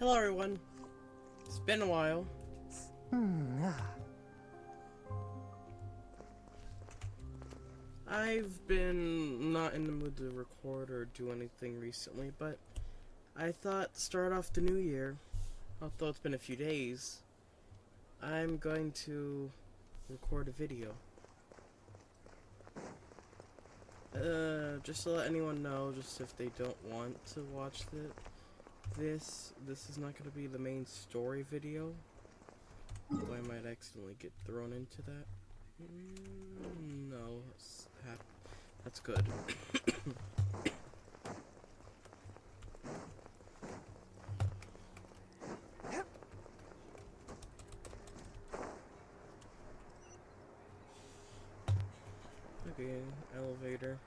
Hello everyone. It's been a while. I've been not in the mood to record or do anything recently, but I thought to start off the new year, although it's been a few days, I'm going to record a video. Just to let anyone know, just if they don't want to watch this is not going to be the main story video, though I might accidentally get thrown into that. No, that's good. Okay, elevator.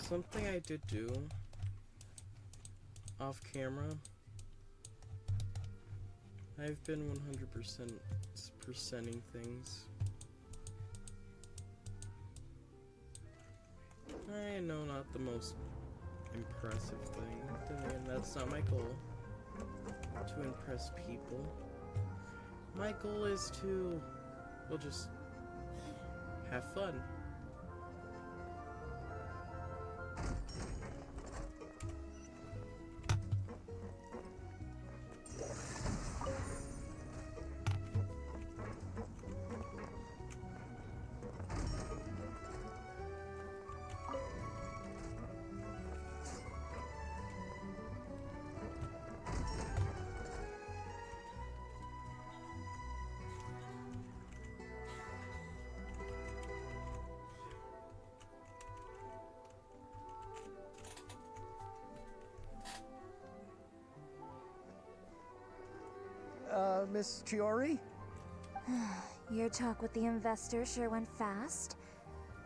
Something I did do off camera, I've been 100%ing things. I know, not the most impressive thing, and that's not my goal, to impress people. My goal is to, well, just have fun. Miss Chiori? Your talk with the investor sure went fast.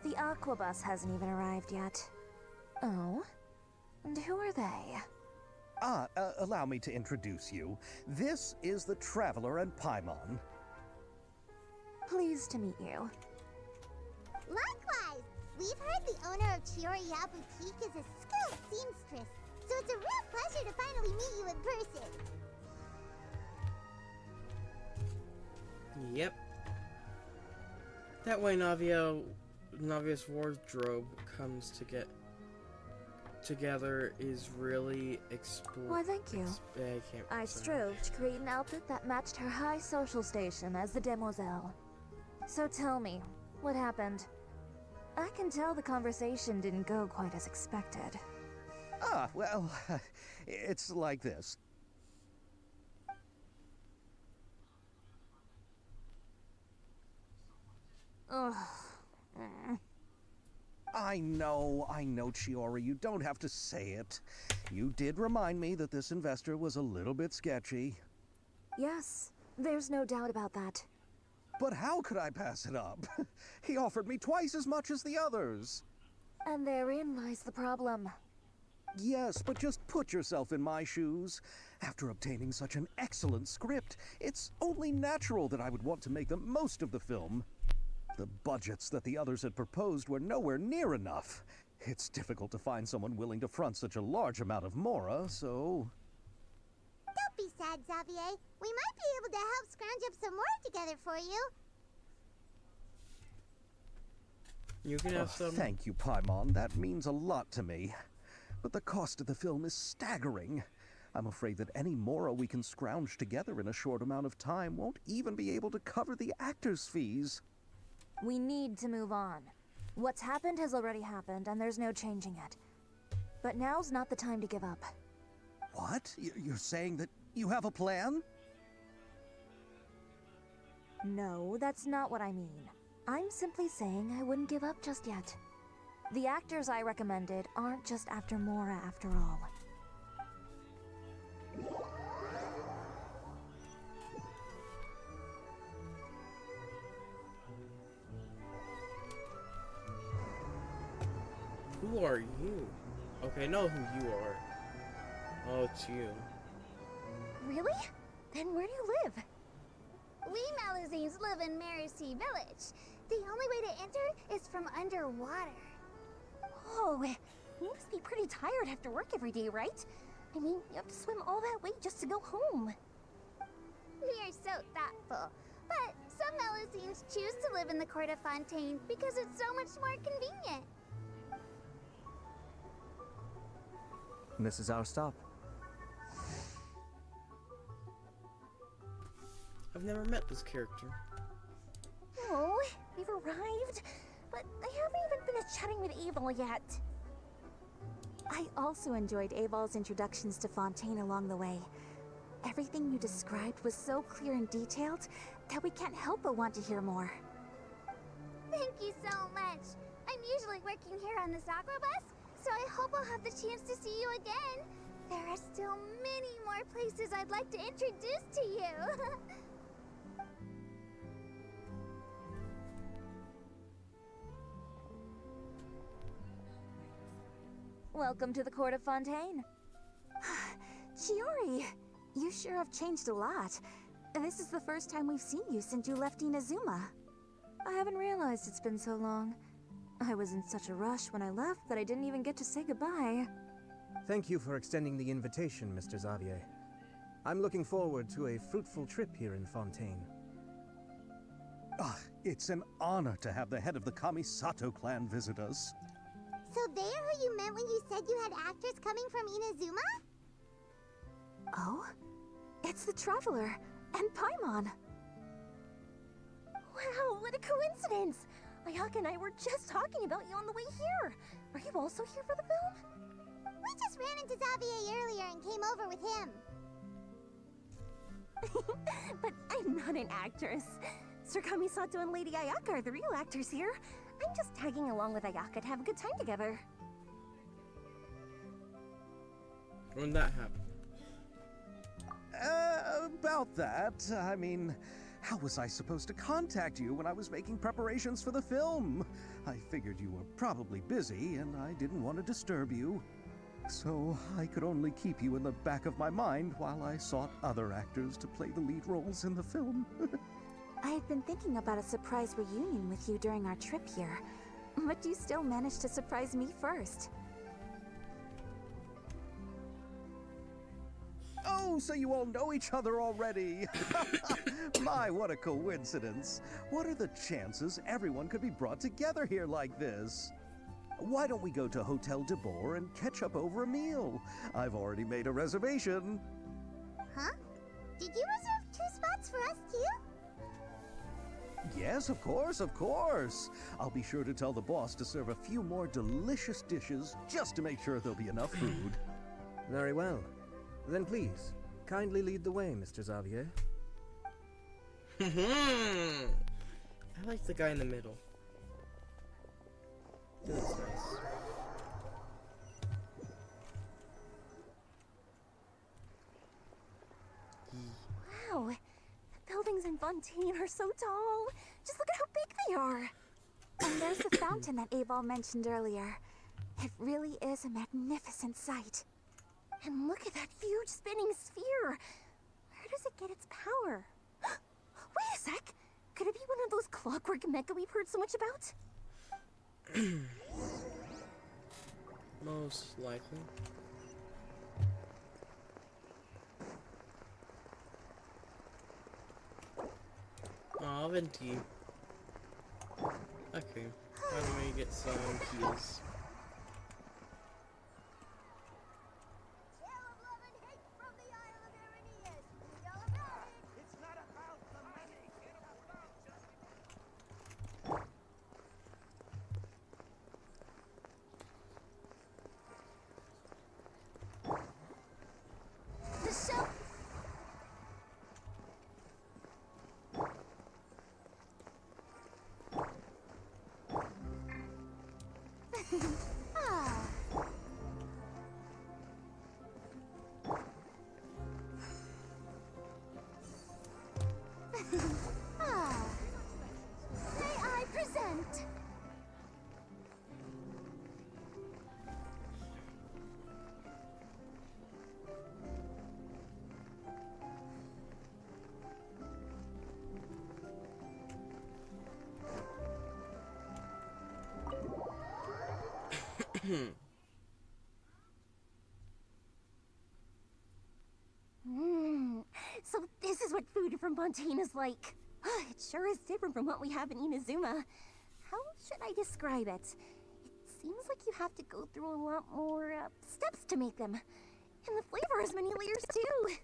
The Aquabus hasn't even arrived yet. Oh? And who are they? Allow me to introduce you. This is the Traveler and Paimon. Pleased to meet you. Likewise! We've heard the owner of Chioriya Boutique is a skilled seamstress, so it's a real pleasure to finally meet you in person. Yep. That way Navia's wardrobe comes to get together is really Why, thank you. I strove to create an outfit that matched her high social station as the demoiselle. So tell me, what happened? I can tell the conversation didn't go quite as expected. Well, it's like this. Ugh. I know, Chiori, you don't have to say it. You did remind me that this investor was a little bit sketchy. Yes, there's no doubt about that. But how could I pass it up? He offered me twice as much as the others. And therein lies the problem. Yes, but just put yourself in my shoes. After obtaining such an excellent script, it's only natural that I would want to make the most of the film. The budgets that the others had proposed were nowhere near enough. It's difficult to find someone willing to front such a large amount of mora, so... Don't be sad, Xavier. We might be able to help scrounge up some more together for you. You can have some. Thank you, Paimon. That means a lot to me. But the cost of the film is staggering. I'm afraid that any mora we can scrounge together in a short amount of time won't even be able to cover the actors' fees. We need to move on. What's happened has already happened, and there's no changing it. But now's not the time to give up. What? You're saying that you have a plan? No, that's not what I mean. I'm simply saying I wouldn't give up just yet. The actors I recommended aren't just after Mora after all. Who are you? Okay, I know who you are. Oh, it's you. Really? Then where do you live? We Malazines live in Mercy Village. The only way to enter is from underwater. Oh, you must be pretty tired after work every day, right? I mean, you have to swim all that way just to go home. We are so thoughtful. But some Malazines choose to live in the Court of Fontaine because it's so much more convenient. This is our stop. I've never met this character. Oh, we've arrived, but I haven't even finished chatting with Abel yet. I also enjoyed Abel's introductions to Fontaine along the way. Everything you described was so clear and detailed that we can't help but want to hear more. Thank you so much. I'm usually working here on this aqua bus, so I hope I'll have the chance to see you again. There are still many more places I'd like to introduce to you. Welcome to the Court of Fontaine. Chiori, you sure have changed a lot. This is the first time we've seen you since you left Inazuma. I haven't realized it's been so long. I was in such a rush when I left that I didn't even get to say goodbye. Thank you for extending the invitation, Mr. Xavier. I'm looking forward to a fruitful trip here in Fontaine. Ah, it's an honor to have the head of the Kamisato clan visit us. So they're who you meant when you said you had actors coming from Inazuma? Oh? It's the Traveler and Paimon. Wow, what a coincidence! Ayaka and I were just talking about you on the way here. Are you also here for the film? We just ran into Xavier earlier and came over with him. But I'm not an actress. Sir Kamisato and Lady Ayaka are the real actors here. I'm just tagging along with Ayaka to have a good time together. When that happened? About that, I mean, how was I supposed to contact you when I was making preparations for the film? I figured you were probably busy, and I didn't want to disturb you. So I could only keep you in the back of my mind while I sought other actors to play the lead roles in the film. I had been thinking about a surprise reunion with you during our trip here, but you still managed to surprise me first. Oh, so you all know each other already! My, what a coincidence! What are the chances everyone could be brought together here like this? Why don't we go to Hotel de Boer and catch up over a meal? I've already made a reservation. Huh? Did you reserve 2 spots for us too? Yes, of course, of course. I'll be sure to tell the boss to serve a few more delicious dishes just to make sure there'll be enough food. Very well. Then please, kindly lead the way, Mr. Xavier. I like the guy in the middle. He looks nice. Wow, the buildings in Fontaine are so tall. Just look at how big they are. And there's the fountain that Abel mentioned earlier. It really is a magnificent sight. And look at that huge spinning sphere. Where does it get its power? Wait a sec. Could it be one of those clockwork mecha we've heard so much about? Most likely. Aw, Venti. Okay, how do we get some keys? May I present So this is what food from Fontaine is like. It sure is different from what we have in Inazuma. How should I describe it? It seems like you have to go through a lot more steps to make them. And the flavor has many layers too.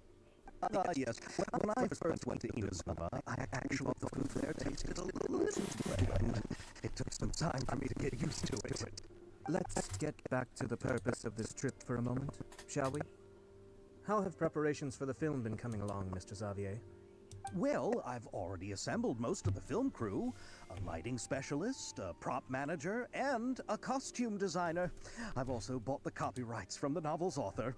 Yes. When I first went to Inazuma, I actually thought the food there tasted a little bland. It took some time for me to get used to it. Let's get back to the purpose of this trip for a moment, shall we? How have preparations for the film been coming along, Mr. Xavier? Well, I've already assembled most of the film crew, a lighting specialist, a prop manager, and a costume designer. I've also bought the copyrights from the novel's author.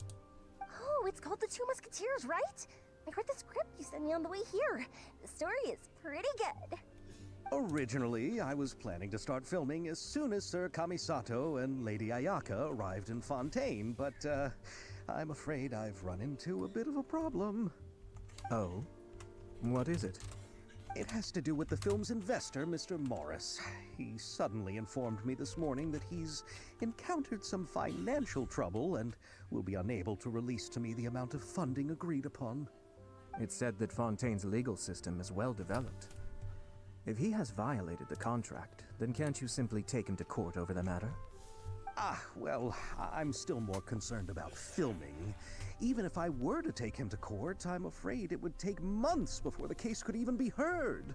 Oh, it's called The Two Musketeers, right? I read the script you sent me on the way here. The story is pretty good. Originally, I was planning to start filming as soon as Sir Kamisato and Lady Ayaka arrived in Fontaine, but I'm afraid I've run into a bit of a problem. Oh? What is it? It has to do with the film's investor, Mr. Morris. He suddenly informed me this morning that he's encountered some financial trouble and will be unable to release to me the amount of funding agreed upon. It's said that Fontaine's legal system is well developed. If he has violated the contract, then can't you simply take him to court over the matter? Well, I'm still more concerned about filming. Even if I were to take him to court, I'm afraid it would take months before the case could even be heard.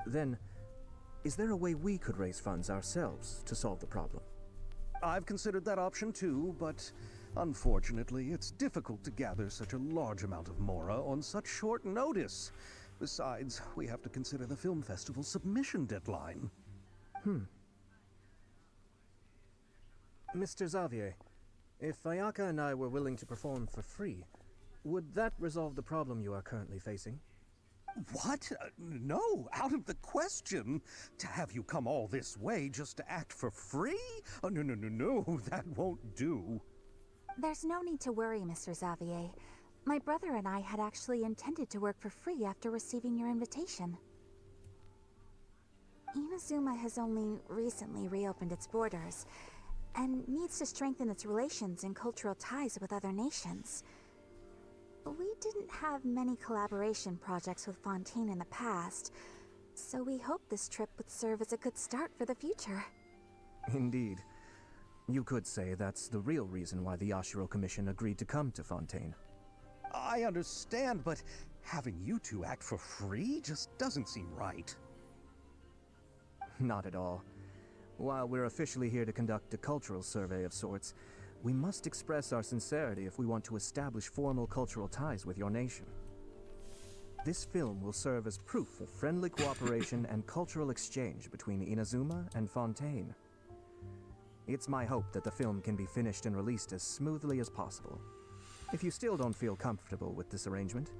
Then, is there a way we could raise funds ourselves to solve the problem? I've considered that option too, but unfortunately, it's difficult to gather such a large amount of mora on such short notice. Besides, we have to consider the film festival's submission deadline. Mr. Xavier, if Ayaka and I were willing to perform for free, would that resolve the problem you are currently facing? What? No, out of the question. To have you come all this way just to act for free? Oh, no, that won't do. There's no need to worry, Mr. Xavier. My brother and I had actually intended to work for free after receiving your invitation. Inazuma has only recently reopened its borders, and needs to strengthen its relations and cultural ties with other nations. We didn't have many collaboration projects with Fontaine in the past, so we hoped this trip would serve as a good start for the future. Indeed. You could say that's the real reason why the Yashiro Commission agreed to come to Fontaine. I understand, but having you two act for free just doesn't seem right. Not at all. While we're officially here to conduct a cultural survey of sorts, we must express our sincerity if we want to establish formal cultural ties with your nation. This film will serve as proof of friendly cooperation and cultural exchange between Inazuma and Fontaine. It's my hope that the film can be finished and released as smoothly as possible. If you still don't feel comfortable with this arrangement,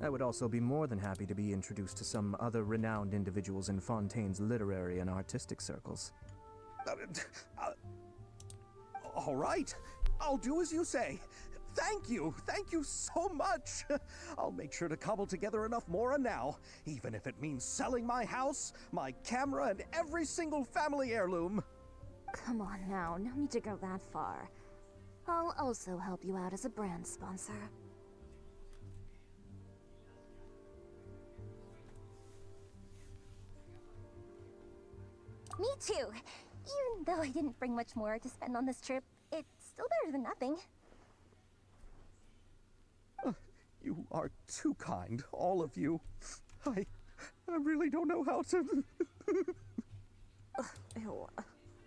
I would also be more than happy to be introduced to some other renowned individuals in Fontaine's literary and artistic circles. All right, I'll do as you say. Thank you so much. I'll make sure to cobble together enough mora now, even if it means selling my house, my camera, and every single family heirloom. Come on now, no need to go that far. I'll also help you out as a brand sponsor. Me too. Even though I didn't bring much more to spend on this trip, it's still better than nothing. You are too kind, all of you. I really don't know how to... Ew.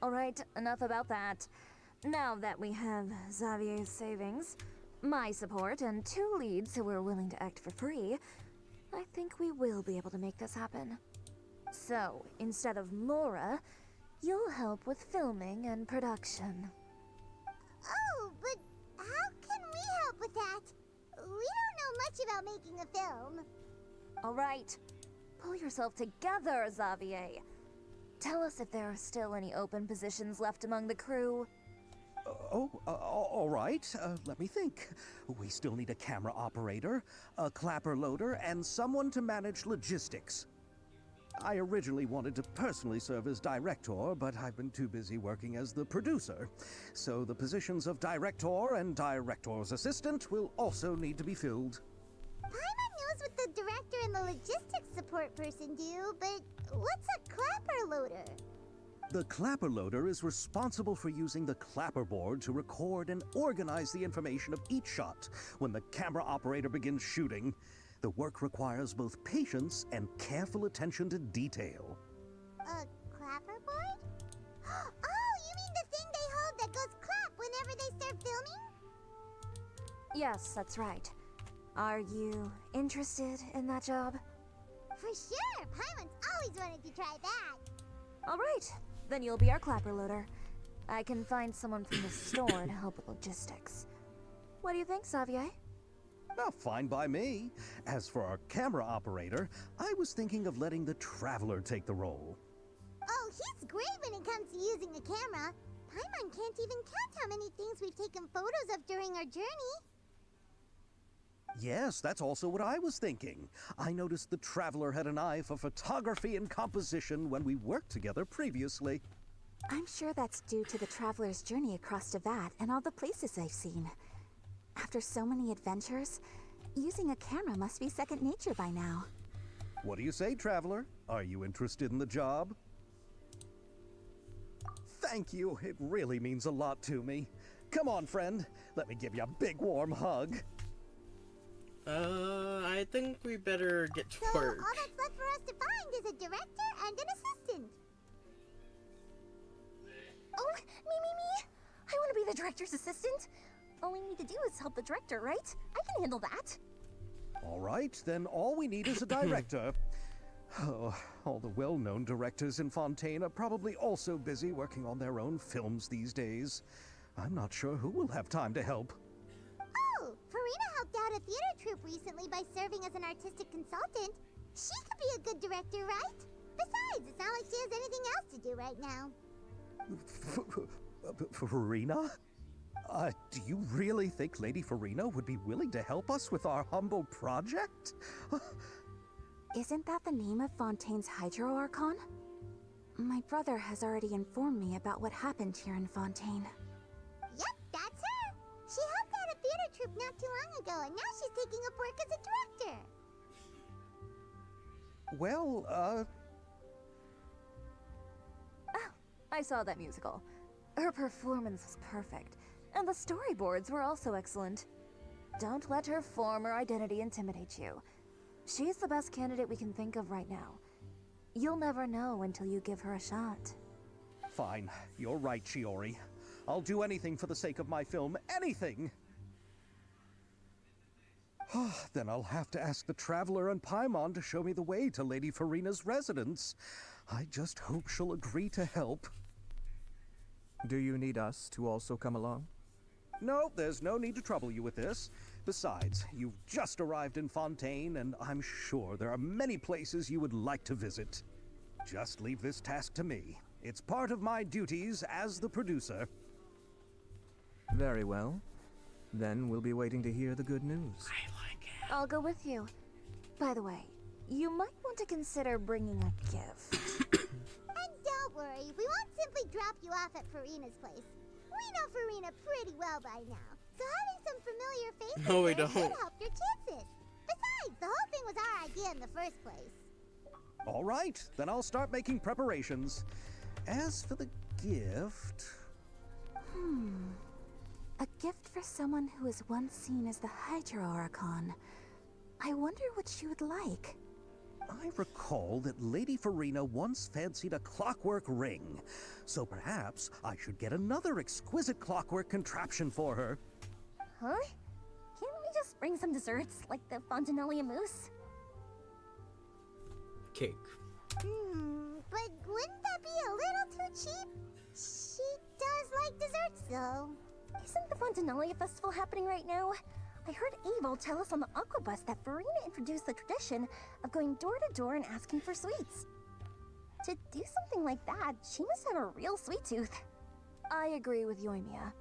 Alright, enough about that. Now that we have Xavier's savings, my support, and 2 leads who are willing to act for free, I think we will be able to make this happen. So, instead of Mora, you'll help with filming and production. Oh, but how can we help with that? We don't know much about making a film. Alright, pull yourself together, Xavier. Tell us if there are still any open positions left among the crew. All right. Let me think. We still need a camera operator, a clapper loader, and someone to manage logistics. I originally wanted to personally serve as director, but I've been too busy working as the producer. So the positions of director and director's assistant will also need to be filled. Paimon knows what the director and the logistics support person do, but what's a clapper loader? The clapper loader is responsible for using the clapperboard to record and organize the information of each shot when the camera operator begins shooting. The work requires both patience and careful attention to detail. A clapperboard? Oh, you mean the thing they hold that goes clap whenever they start filming? Yes, that's right. Are you interested in that job? For sure! Paimon's always wanted to try that. All right, then you'll be our clapper loader. I can find someone from the store to help with logistics. What do you think, Xavier? Well, fine by me. As for our camera operator, I was thinking of letting the Traveler take the role. Oh, he's great when it comes to using a camera. Paimon can't even count how many things we've taken photos of during our journey. Yes, that's also what I was thinking. I noticed the Traveler had an eye for photography and composition when we worked together previously. I'm sure that's due to the Traveler's journey across Devat and all the places they've seen. After so many adventures, using a camera must be second nature by now. What do you say, Traveler? Are you interested in the job? Thank you. It really means a lot to me. Come on, friend. Let me give you a big warm hug. I think we better get to So work. all that's left for us to find is a director and an assistant. Oh, me. I want to be the director's assistant. All we need to do is help the director, right? I can handle that. All right, then all we need is a director. Oh, all the well-known directors in Fontaine are probably also busy working on their own films these days. I'm not sure who will have time to help. Oh, Farina helped out a theater troupe recently by serving as an artistic consultant. She could be a good director, right? Besides, it's not like she has anything else to do right now. Farina? Do you really think Lady Farina would be willing to help us with our humble project? Isn't that the name of Fontaine's Hydro Archon? My brother has already informed me about what happened here in Fontaine. Yep, that's her. She helped out a theater troupe not too long ago, and now she's taking up work as a director. Well, Oh, I saw that musical. Her performance was perfect, and the storyboards were also excellent. Don't let her form or identity intimidate you. She's the best candidate we can think of right now. You'll never know until you give her a shot. fine. You're right, Shiori. I'll do anything for the sake of my film. Anything! Then I'll have to ask the Traveler and Paimon to show me the way to Lady Farina's residence. I just hope she'll agree to help. Do you need us to also come along? No, there's no need to trouble you with this. Besides, you've just arrived in Fontaine, and I'm sure there are many places you would like to visit. Just leave this task to me. It's part of my duties as the producer. Very well. Then we'll be waiting to hear the good news. I like it. I'll go with you. By the way, you might want to consider bringing a gift. And don't worry, we won't simply drop you off at Farina's place. We know Farina pretty well by now, so having some familiar faces No, we there should don't. help your chances. Besides, the whole thing was our idea in the first place. All right, then I'll start making preparations. As for the gift... A gift for someone who was once seen as the Hydro Archon. I wonder what she would like. I recall that Lady Farina once fancied a clockwork ring, so perhaps I should get another exquisite clockwork contraption for her. Huh? Can't we just bring some desserts, like the Fontanelli mousse? Cake. But wouldn't that be a little too cheap? She does like desserts, though. Isn't the Fontanelli festival happening right now? I heard Abel tell us on the Aquabus that Farina introduced the tradition of going door to door and asking for sweets. To do something like that, she must have a real sweet tooth. I agree with Yoimiya.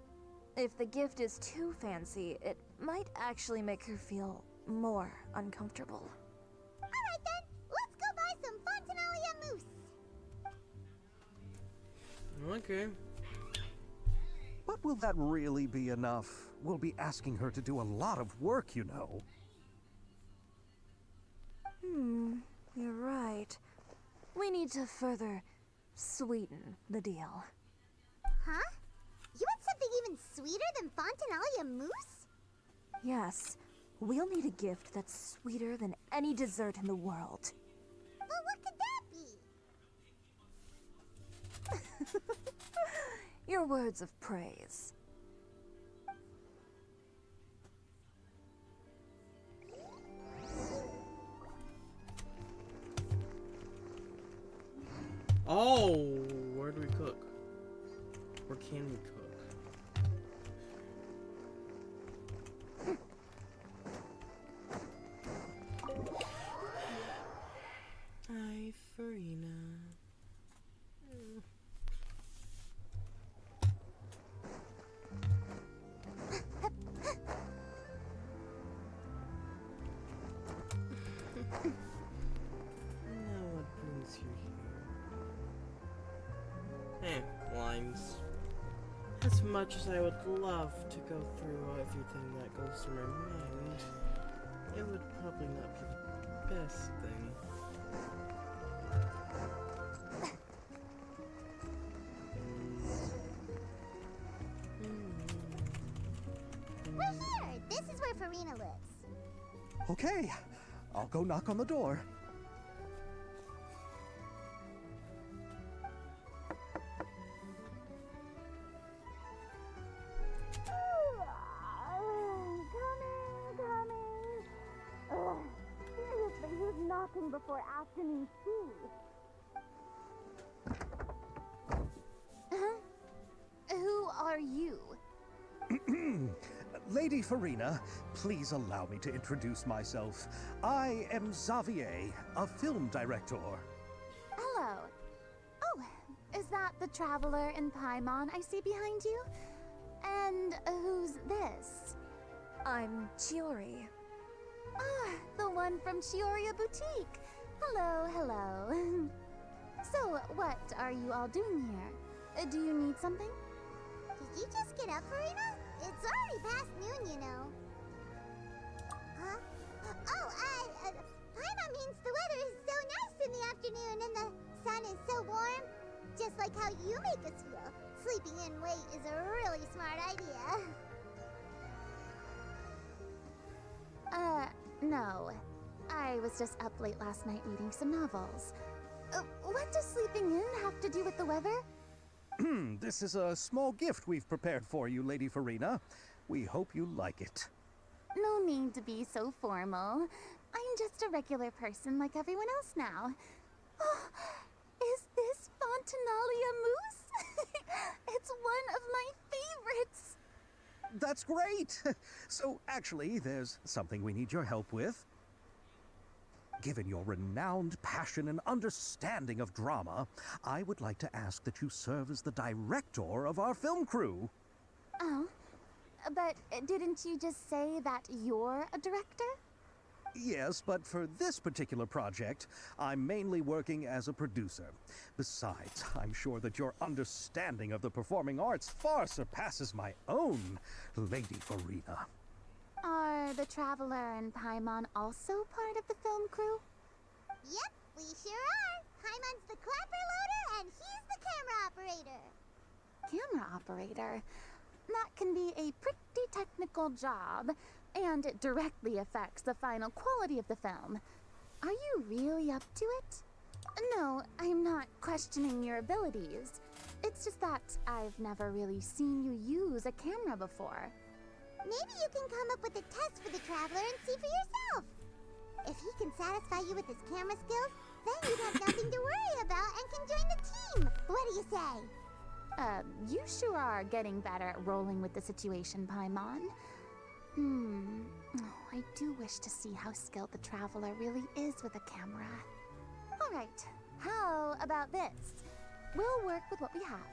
If the gift is too fancy, it might actually make her feel more uncomfortable. Alright then, let's go buy some Fontanelli Okay. But will that really be enough? We'll be asking her to do a lot of work, you know. You're right. We need to further sweeten the deal. Huh? You want something even sweeter than Fontinalia mousse? Yes, we'll need a gift that's sweeter than any dessert in the world. Well, what could that be? Your words of praise. Oh, where do we cook? Where can we cook? Hi, Farina. Now what brings you here? Lines. As much as I would love to go through everything that goes through my mind, it would probably not be the best thing. We're here! This is where Farina lives. Okay, I'll go knock on the door. Seriously, who's knocking before afternoon tea? Who are you? Lady Farina, please allow me to introduce myself. I am Xavier, a film director. Hello. Oh, is that the traveler in Paimon I see behind you? And who's this? I'm Chiori. Ah, the one from Chioria Boutique. Hello, hello. So, what are you all doing here? Do you need something? Did you just get up, Farina? It's already past noon, you know. Huh? Oh, Paimon means the weather is so nice in the afternoon and the sun is so warm. Just like how you make us feel. Sleeping in late is a really smart idea. No. I was just up late last night reading some novels. What does sleeping in have to do with the weather? This is a small gift we've prepared for you, Lady Farina. We hope you like it. No need to be so formal. I'm just a regular person like everyone else now. Oh, is this Fontinalia mousse? It's one of my favorites. That's great! So, actually, there's something we need your help with. Given your renowned passion and understanding of drama, I would like to ask that you serve as the director of our film crew. Oh, but didn't you just say that you're a director? Yes, but for this particular project, I'm mainly working as a producer. Besides, I'm sure that your understanding of the performing arts far surpasses my own, Lady Farina. Are the Traveler and Paimon also part of the film crew? Yep, we sure are. Paimon's the clapper loader and he's the camera operator. Camera operator? That can be a pretty technical job, and it directly affects the final quality of the film. Are you really up to it? No, I'm not questioning your abilities. It's just that I've never really seen you use a camera before. Maybe you can come up with a test for the Traveler and see for yourself. If he can satisfy you with his camera skills, then you'd have nothing to worry about and can join the team. What do you say? You sure are getting better at rolling with the situation, Paimon. Oh, I do wish to see how skilled the Traveler really is with a camera. Alright, how about this? We'll work with what we have.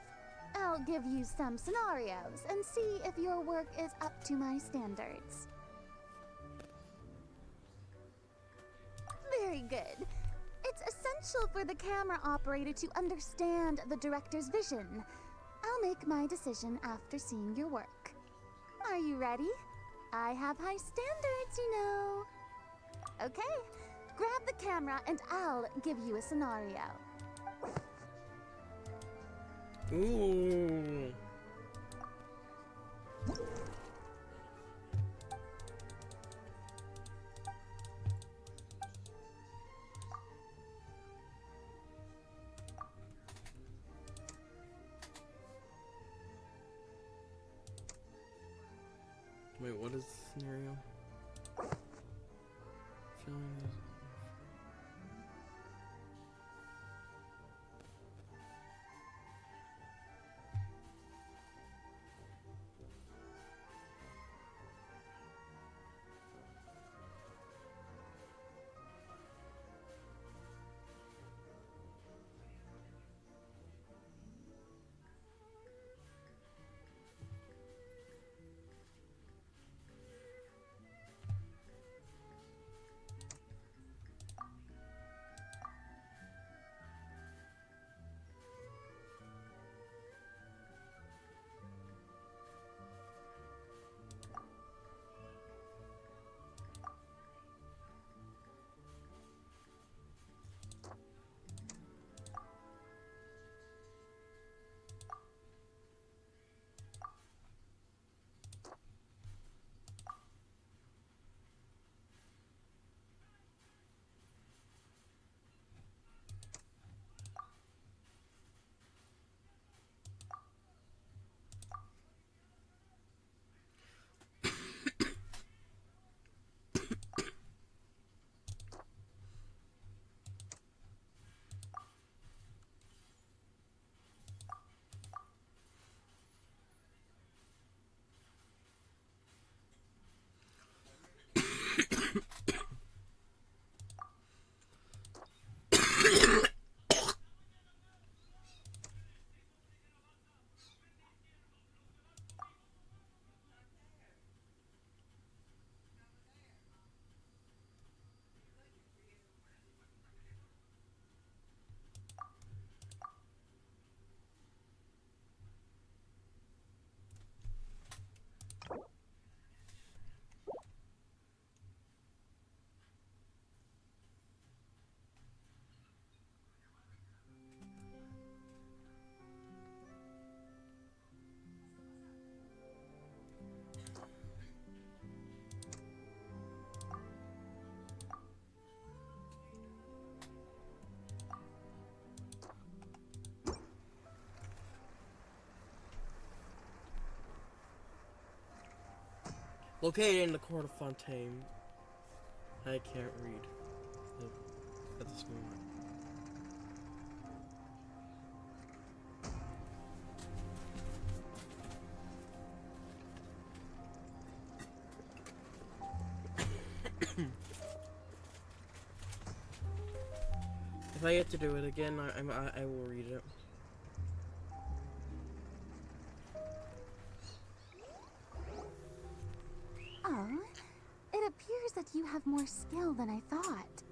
I'll give you some scenarios and see if your work is up to my standards. Very good. It's essential for the camera operator to understand the director's vision. make my decision after seeing your work. Are you ready? I have high standards, you know. Okay, grab the camera and I'll give you a scenario. Ooh. Wait, what is the scenario? Feeling is... Located in the court of Fontaine. I can't read at this moment. If I get to do it again, I will read it. Oh, it appears that you have more skill than I thought.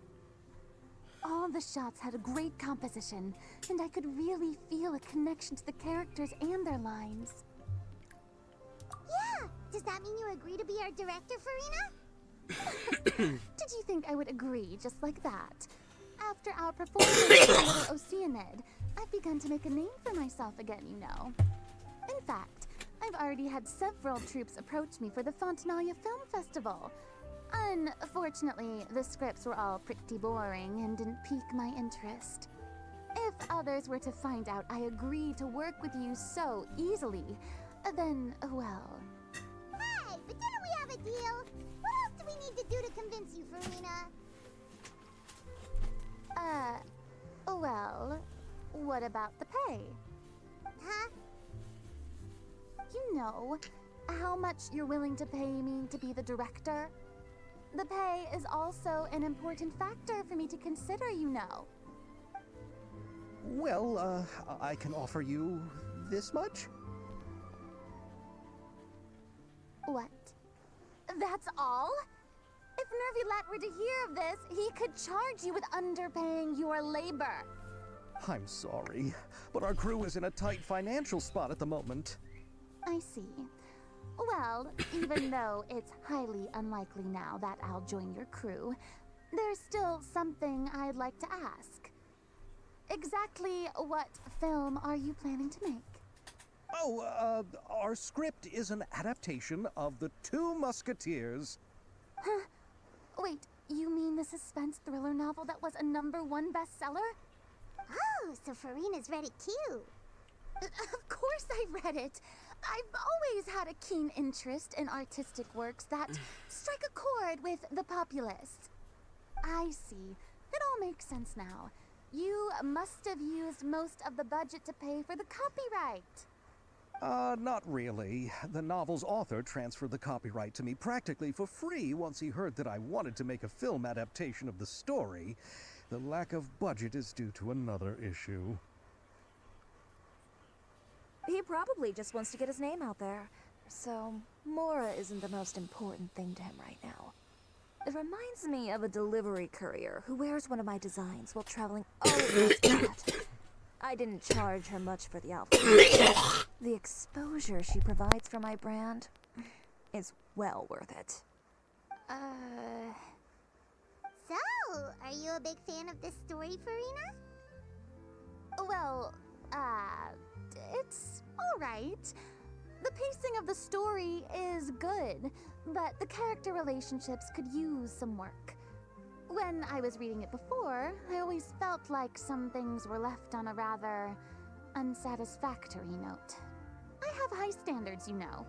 All the shots had a great composition, and I could really feel a connection to the characters and their lines. Yeah! Does that mean you agree to be our director, Farina? Did you think I would agree just like that? After our performance in Little Oceanid, I've begun to make a name for myself again, you know. In fact, I've already had several troops approach me for the Fontanaia Film Festival. Unfortunately, the scripts were all pretty boring and didn't pique my interest. If others were to find out I agreed to work with you so easily, then, well... Hey, but didn't we have a deal? What else do we need to do to convince you, Farina? Well, what about the pay? Huh? You know, how much you're willing to pay me to be the director? The pay is also an important factor for me to consider, you know. Well, I can offer you this much? What? That's all? If Nervilat were to hear of this, he could charge you with underpaying your labor. I'm sorry, but our crew is in a tight financial spot at the moment. I see. Well, even though it's highly unlikely now that I'll join your crew, there's still something I'd like to ask. Exactly what film are you planning to make? Oh, our script is an adaptation of The Two Musketeers. Huh? Wait, you mean the suspense thriller novel that was a #1 bestseller? Oh, so Farina's read it too. Of course I read it. I've always had a keen interest in artistic works that strike a chord with the populace. I see. It all makes sense now. You must have used most of the budget to pay for the copyright. Not really. The novel's author transferred the copyright to me practically for free once he heard that I wanted to make a film adaptation of the story. The lack of budget is due to another issue. He probably just wants to get his name out there. So, Mora isn't the most important thing to him right now. It reminds me of a delivery courier who wears one of my designs while traveling all across the net. I didn't charge her much for the outfit. The exposure she provides for my brand is well worth it. So, are you a big fan of this story, Farina? Well, it's alright. The pacing of the story is good, but the character relationships could use some work. When I was reading it before, I always felt like some things were left on a rather unsatisfactory note. I have high standards, you know.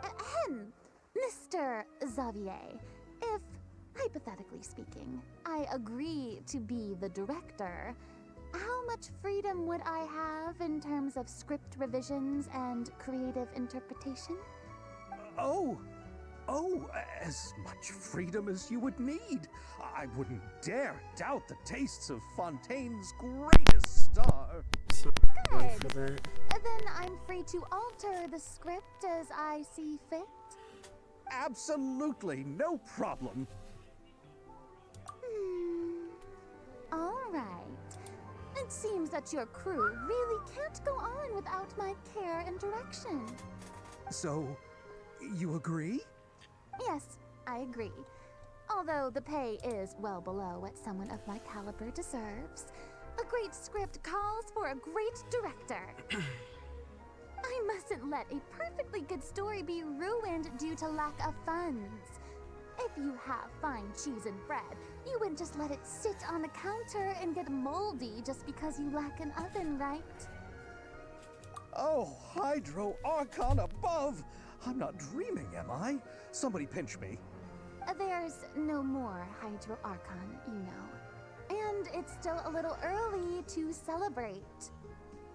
Ahem, Mr. Xavier, if, hypothetically speaking, I agree to be the director, how much freedom would I have in terms of script revisions and creative interpretation? Oh, as much freedom as you would need. I wouldn't dare doubt the tastes of Fontaine's greatest star. So Good. for that. Then I'm free to alter the script as I see fit. Absolutely, no problem. All right. It seems that your crew really can't go on without my care and direction. So, you agree? Yes, I agree. Although the pay is well below what someone of my caliber deserves, a great script calls for a great director. I mustn't let a perfectly good story be ruined due to lack of funds. If you have fine cheese and bread, you wouldn't just let it sit on the counter and get moldy just because you lack an oven, right? Oh, Hydro Archon above! I'm not dreaming, am I? Somebody pinch me. There's no more Hydro Archon, you know. And it's still a little early to celebrate.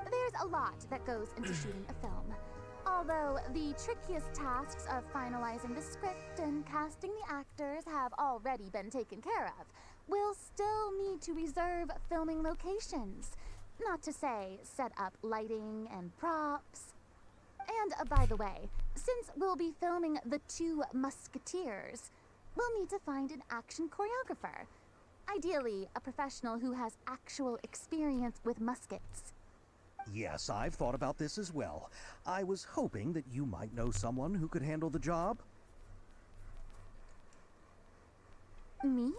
There's a lot that goes into shooting a film. Although the trickiest tasks of finalizing the script and casting the actors have already been taken care of, we'll still need to reserve filming locations. Not to say set up lighting and props. And by the way, since we'll be filming The Two Musketeers, we'll need to find an action choreographer. Ideally, a professional who has actual experience with muskets. Yes, I've thought about this as well. I was hoping that you might know someone who could handle the job. Me?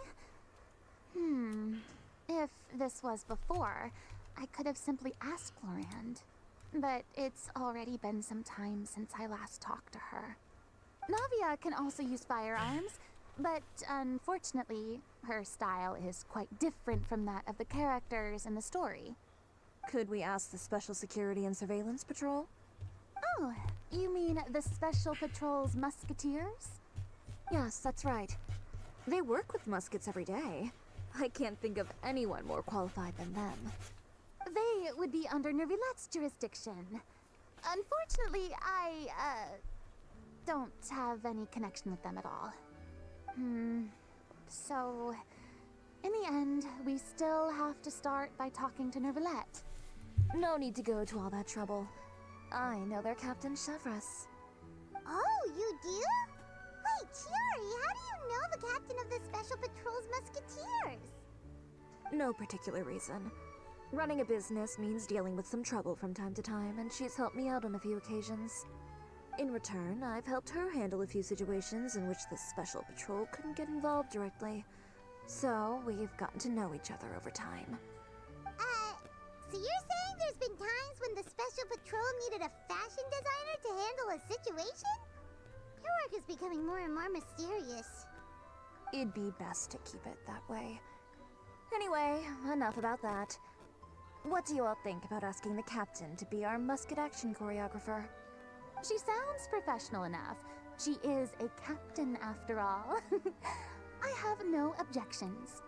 If this was before, I could have simply asked Florand. But it's already been some time since I last talked to her. Navia can also use firearms, but unfortunately, her style is quite different from that of the characters in the story. Could we ask the Special Security and Surveillance Patrol? Oh, you mean the Special Patrol's Musketeers? Yes, that's right. They work with muskets every day. I can't think of anyone more qualified than them. They would be under Nervilette's jurisdiction. Unfortunately, I, don't have any connection with them at all. So, in the end, we still have to start by talking to Nervilette. No need to go to all that trouble. I know their Captain Chevres. Oh, you do? Wait, Chiari, how do you know the captain of the Special Patrol's Musketeers? No particular reason. Running a business means dealing with some trouble from time to time, and she's helped me out on a few occasions. In return, I've helped her handle a few situations in which the Special Patrol couldn't get involved directly. So, we've gotten to know each other over time. So you're saying there's been times when the Special Patrol needed a fashion designer to handle a situation? Your work is becoming more and more mysterious. It'd be best to keep it that way. Anyway, enough about that. What do you all think about asking the captain to be our musket action choreographer? She sounds professional enough. She is a captain after all. I have no objections.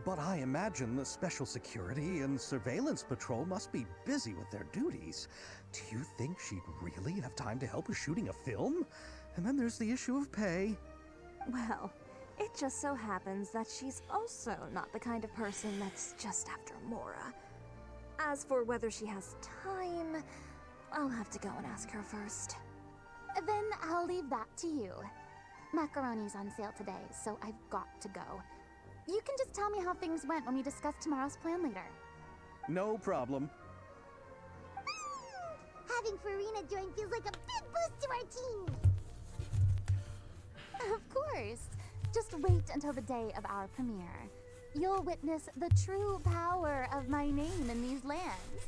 But I imagine the Special Security and Surveillance Patrol must be busy with their duties. Do you think she'd really have time to help with shooting a film? And then there's the issue of pay. Well, it just so happens that she's also not the kind of person that's just after Mora. As for whether she has time, I'll have to go and ask her first. Then I'll leave that to you. Macaroni's on sale today, so I've got to go. You can just tell me how things went when we discuss tomorrow's plan later. No problem. Having Farina join feels like a big boost to our team. Of course. Just wait until the day of our premiere. You'll witness the true power of my name in these lands.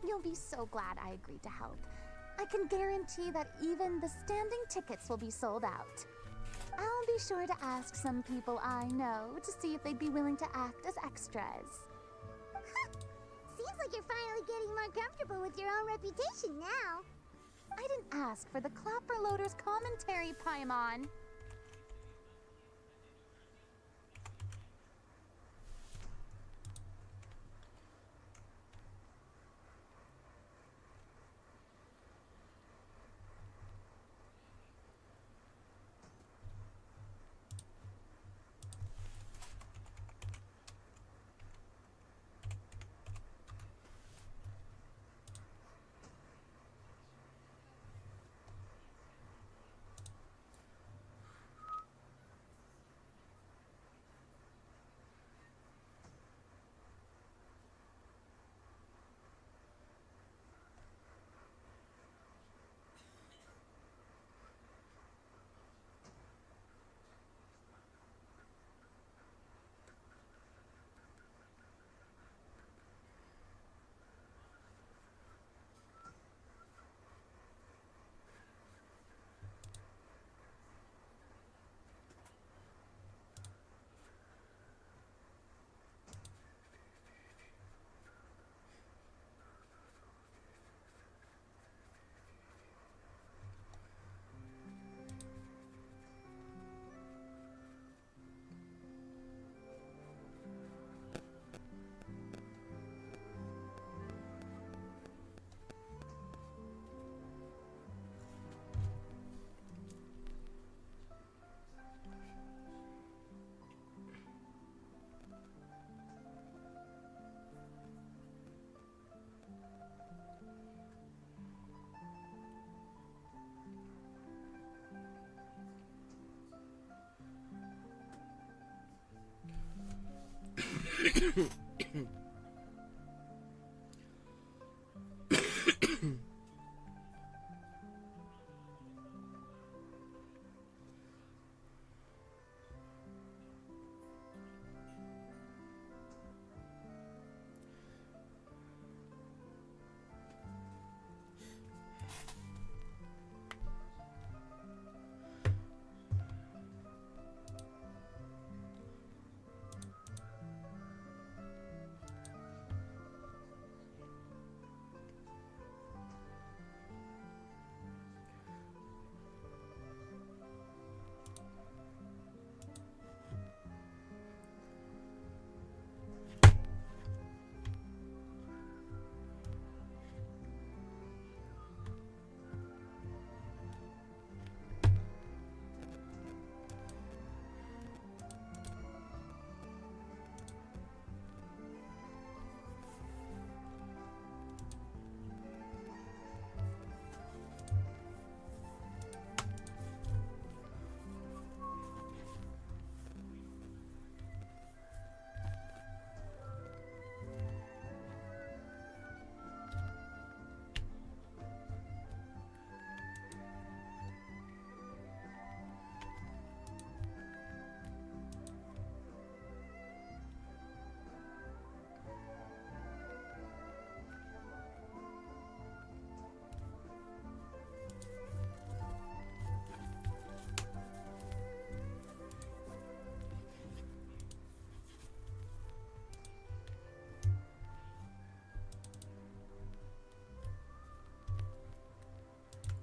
You'll be so glad I agreed to help. I can guarantee that even the standing tickets will be sold out. I'll be sure to ask some people I know to see if they'd be willing to act as extras. Seems like you're finally getting more comfortable with your own reputation now. I didn't ask for the Clapper Loader's commentary, Paimon.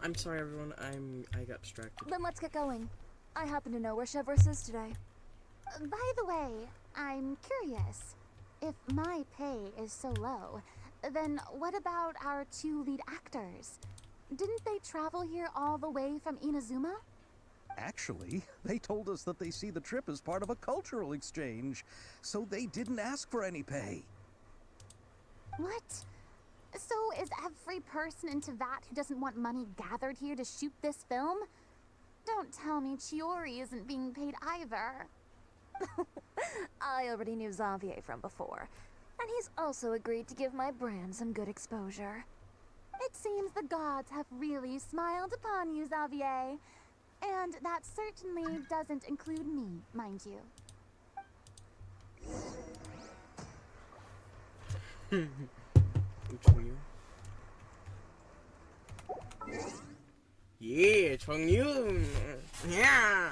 I'm sorry, everyone. I got distracted. Then let's get going. I happen to know where Chevreuse is today. By the way, I'm curious. If my pay is so low, then what about our 2 lead actors? Didn't they travel here all the way from Inazuma? Actually, they told us that they see the trip as part of a cultural exchange, so they didn't ask for any pay. What? So is every person in Teyvat who doesn't want money gathered here to shoot this film? Don't tell me Chiori isn't being paid either. I already knew Xavier from before, and he's also agreed to give my brand some good exposure. It seems the gods have really smiled upon you, Xavier. And that certainly doesn't include me, mind you. Yeah, 정유. Yeah.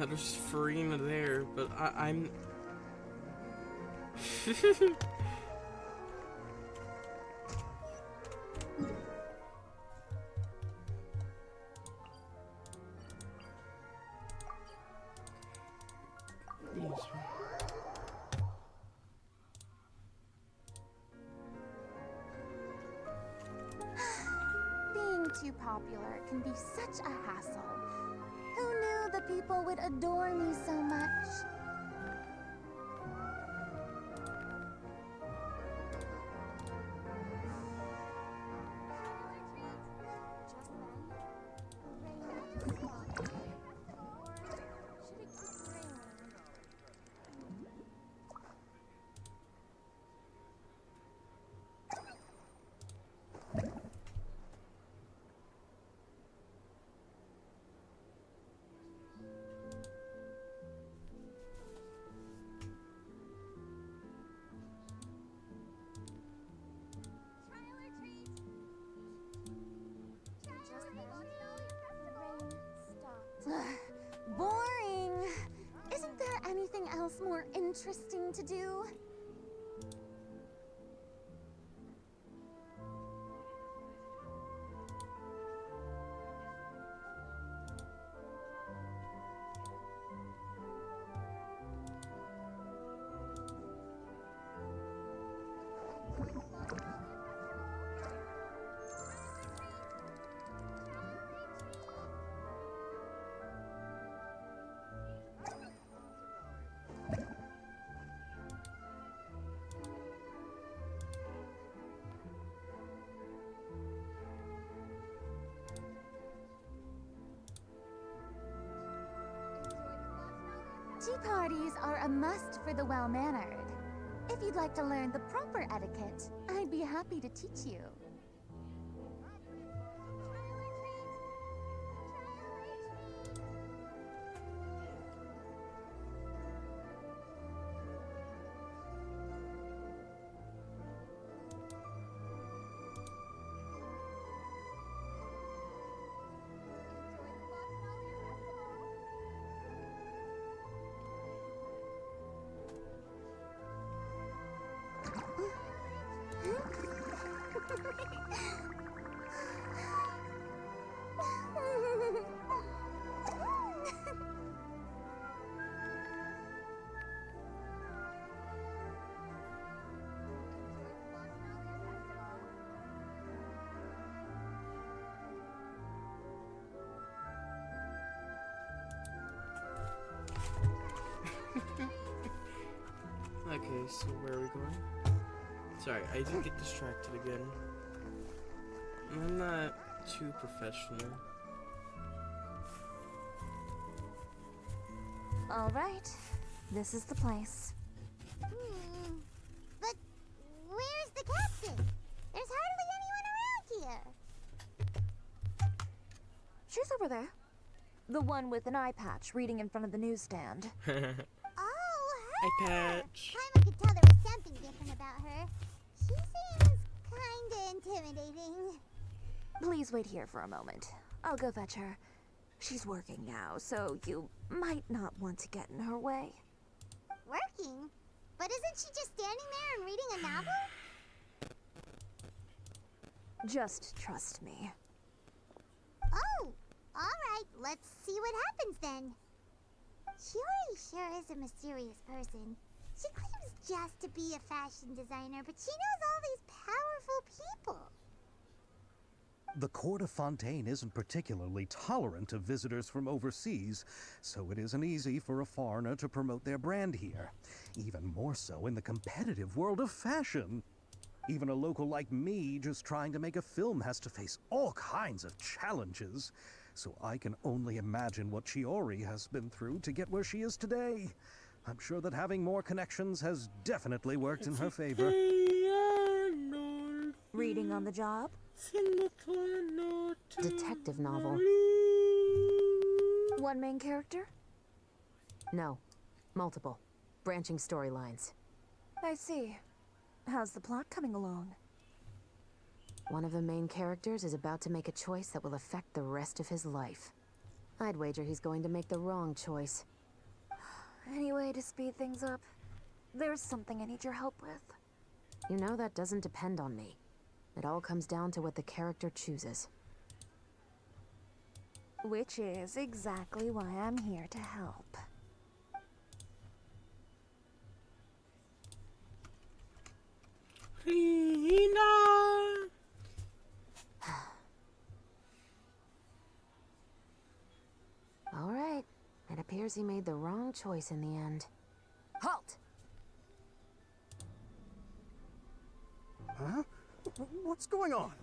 There's Farina there, but I'm... Being too popular can be such a hassle. Who knew the people would adore me so much? Boring! Isn't there anything else more interesting to do? Tea parties are a must for the well-mannered. If you'd like to learn the proper etiquette, I'd be happy to teach you. Okay, so where are we going? Sorry, I did get distracted again. I'm not too professional. All right, this is the place. But where's the captain? There's hardly anyone around here. over there. The one with an eye patch reading in front of the newsstand. Oh, her! Eye patch. Paimon could tell there was something different about her. She seems kinda intimidating. Please wait here for a moment. I'll go fetch her. She's working now, so you might not want to get in her way. Working? But isn't she just standing there and reading a novel? Just trust me. Oh, alright, let's see what happens then. Shiori sure is a mysterious person. She claims just to be a fashion designer, but she knows all these powerful people. The court of Fontaine isn't particularly tolerant of visitors from overseas, so it isn't easy for a foreigner to promote their brand here. Even more so in the competitive world of fashion. Even a local like me just trying to make a film has to face all kinds of challenges. So I can only imagine what Shiori has been through to get where she is today. I'm sure that having more connections has definitely worked in her favor. Reading on the job? Detective novel. One main character? No. Multiple. Branching storylines. I see. How's the plot coming along? One of the main characters is about to make a choice that will affect the rest of his life. I'd wager he's going to make the wrong choice. Any way to speed things up? There's something I need your help with. You know that doesn't depend on me. It all comes down to what the character chooses. Which is exactly why I'm here to help. All right. It appears he made the wrong choice in the end. Halt! Huh? What's going on?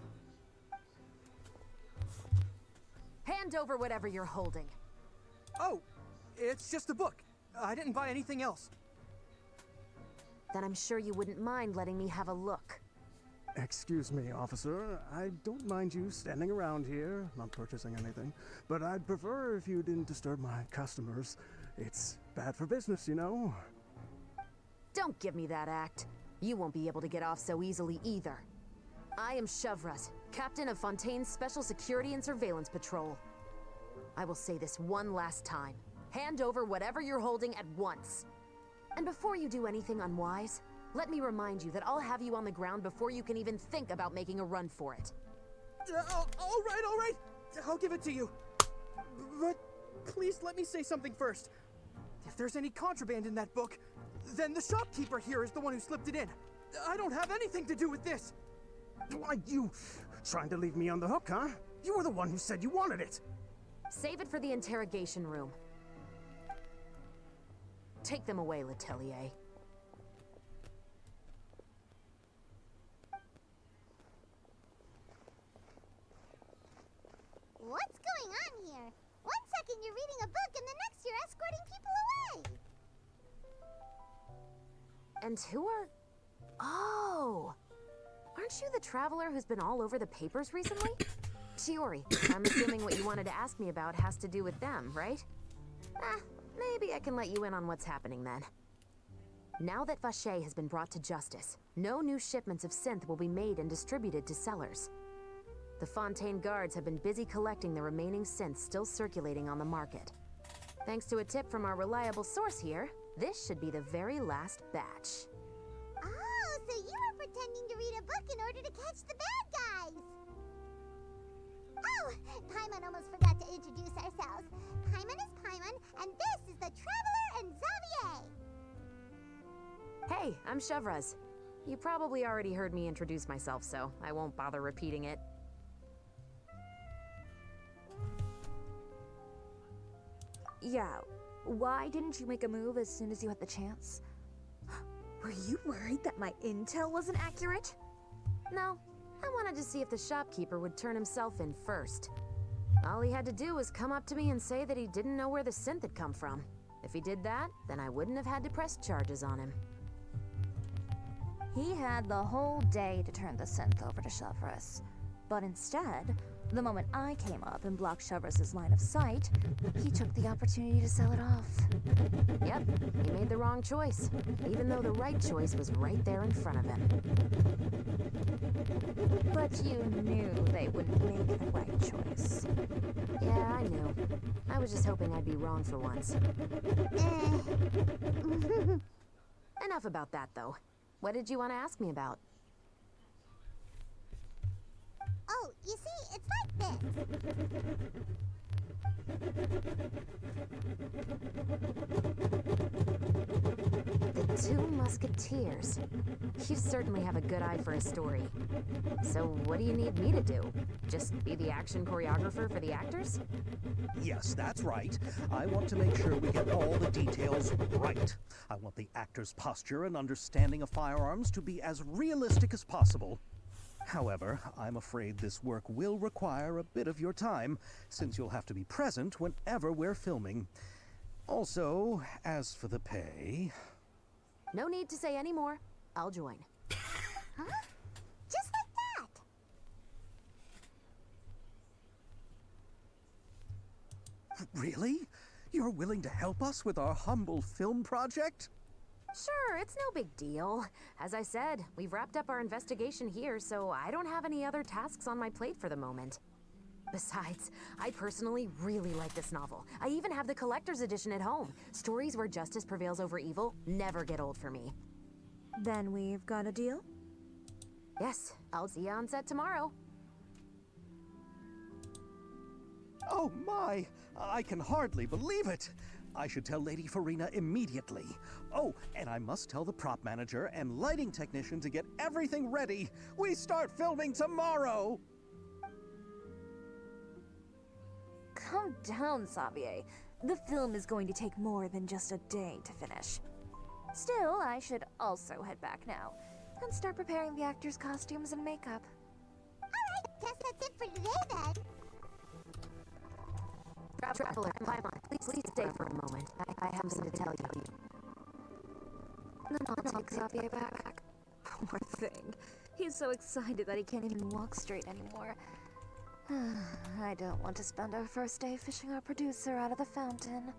Hand over whatever you're holding. Oh, it's just a book. I didn't buy anything else. Then I'm sure you wouldn't mind letting me have a look. Excuse me, officer. I don't mind you standing around here, not purchasing anything, but I'd prefer if you didn't disturb my customers. It's bad for business, you know. Don't give me that act. You won't be able to get off so easily either. I am Chevraz, captain of Fontaine's Special Security and Surveillance Patrol. I will say this one last time. Hand over whatever you're holding at once. And before you do anything unwise, let me remind you that I'll have you on the ground before you can even think about making a run for it. All right. I'll give it to you. But please let me say something first. If there's any contraband in that book, then the shopkeeper here is the one who slipped it in. I don't have anything to do with this. Why, you trying to leave me on the hook, huh? You were the one who said you wanted it. Save it for the interrogation room. Take them away, Letelier. What's going on here? One second you're reading a book and the next you're escorting people away. And who are... Oh! Aren't you the traveler who's been all over the papers recently? Shiori, I'm assuming what you wanted to ask me about has to do with them, right? Maybe I can let you in on what's happening then. Now that Vacher has been brought to justice, no new shipments of synth will be made and distributed to sellers. The Fontaine guards have been busy collecting the remaining synths still circulating on the market. Thanks to a tip from our reliable source here, this should be the very last batch. Oh, so you were pretending to read a book in order to catch the bad guys. Oh, Paimon almost forgot to introduce ourselves. Paimon is Paimon, and this is the Traveler and Xavier. Hey, I'm Chevraz. You probably already heard me introduce myself, so I won't bother repeating it. Yeah, why didn't you make a move as soon as you had the chance? Were you worried that my intel wasn't accurate? No, I wanted to see if the shopkeeper would turn himself in first. All he had to do was come up to me and say that he didn't know where the synth had come from. If he did that, then I wouldn't have had to press charges on him. He had the whole day to turn the synth over to Chevraz, but instead The moment I came up and blocked Chevrolet's line of sight, he took the opportunity to sell it off. Yep, he made the wrong choice, even though the right choice was right there in front of him. But you knew they wouldn't make the right choice. Yeah, I knew. I was just hoping I'd be wrong for once. Enough about that, though. What did you want to ask me about? Oh, you see, it's like this. The Two Musketeers. You certainly have a good eye for a story. So what do you need me to do? Just be the action choreographer for the actors? Yes, that's right. I want to make sure we get all the details right. I want the actor's posture and understanding of firearms to be as realistic as possible. However, I'm afraid this work will require a bit of your time, since you'll have to be present whenever we're filming. Also, as for the pay... No need to say any more. I'll join. Huh? Just like that. Really? You're willing to help us with our humble film project? Sure, it's no big deal. As I said, we've wrapped up our investigation here, so I don't have any other tasks on my plate for the moment. Besides, I personally really like this novel. I even have the collector's edition at home. Stories where justice prevails over evil never get old for me. Then we've got a deal? Yes, I'll see you on set tomorrow. Oh my! I can hardly believe it! I should tell Lady Farina immediately. Oh, and I must tell the prop manager and lighting technician to get everything ready. We start filming tomorrow! Calm down, Xavier. The film is going to take more than just a day to finish. Still, I should also head back now and start preparing the actors' costumes and makeup. Alright, guess that's it for today then. Traveler, please stay for a moment. I have something to tell you. Then I'll take Xavier back. Poor thing. He's so excited that he can't even walk straight anymore. I don't want to spend our first day fishing our producer out of the fountain.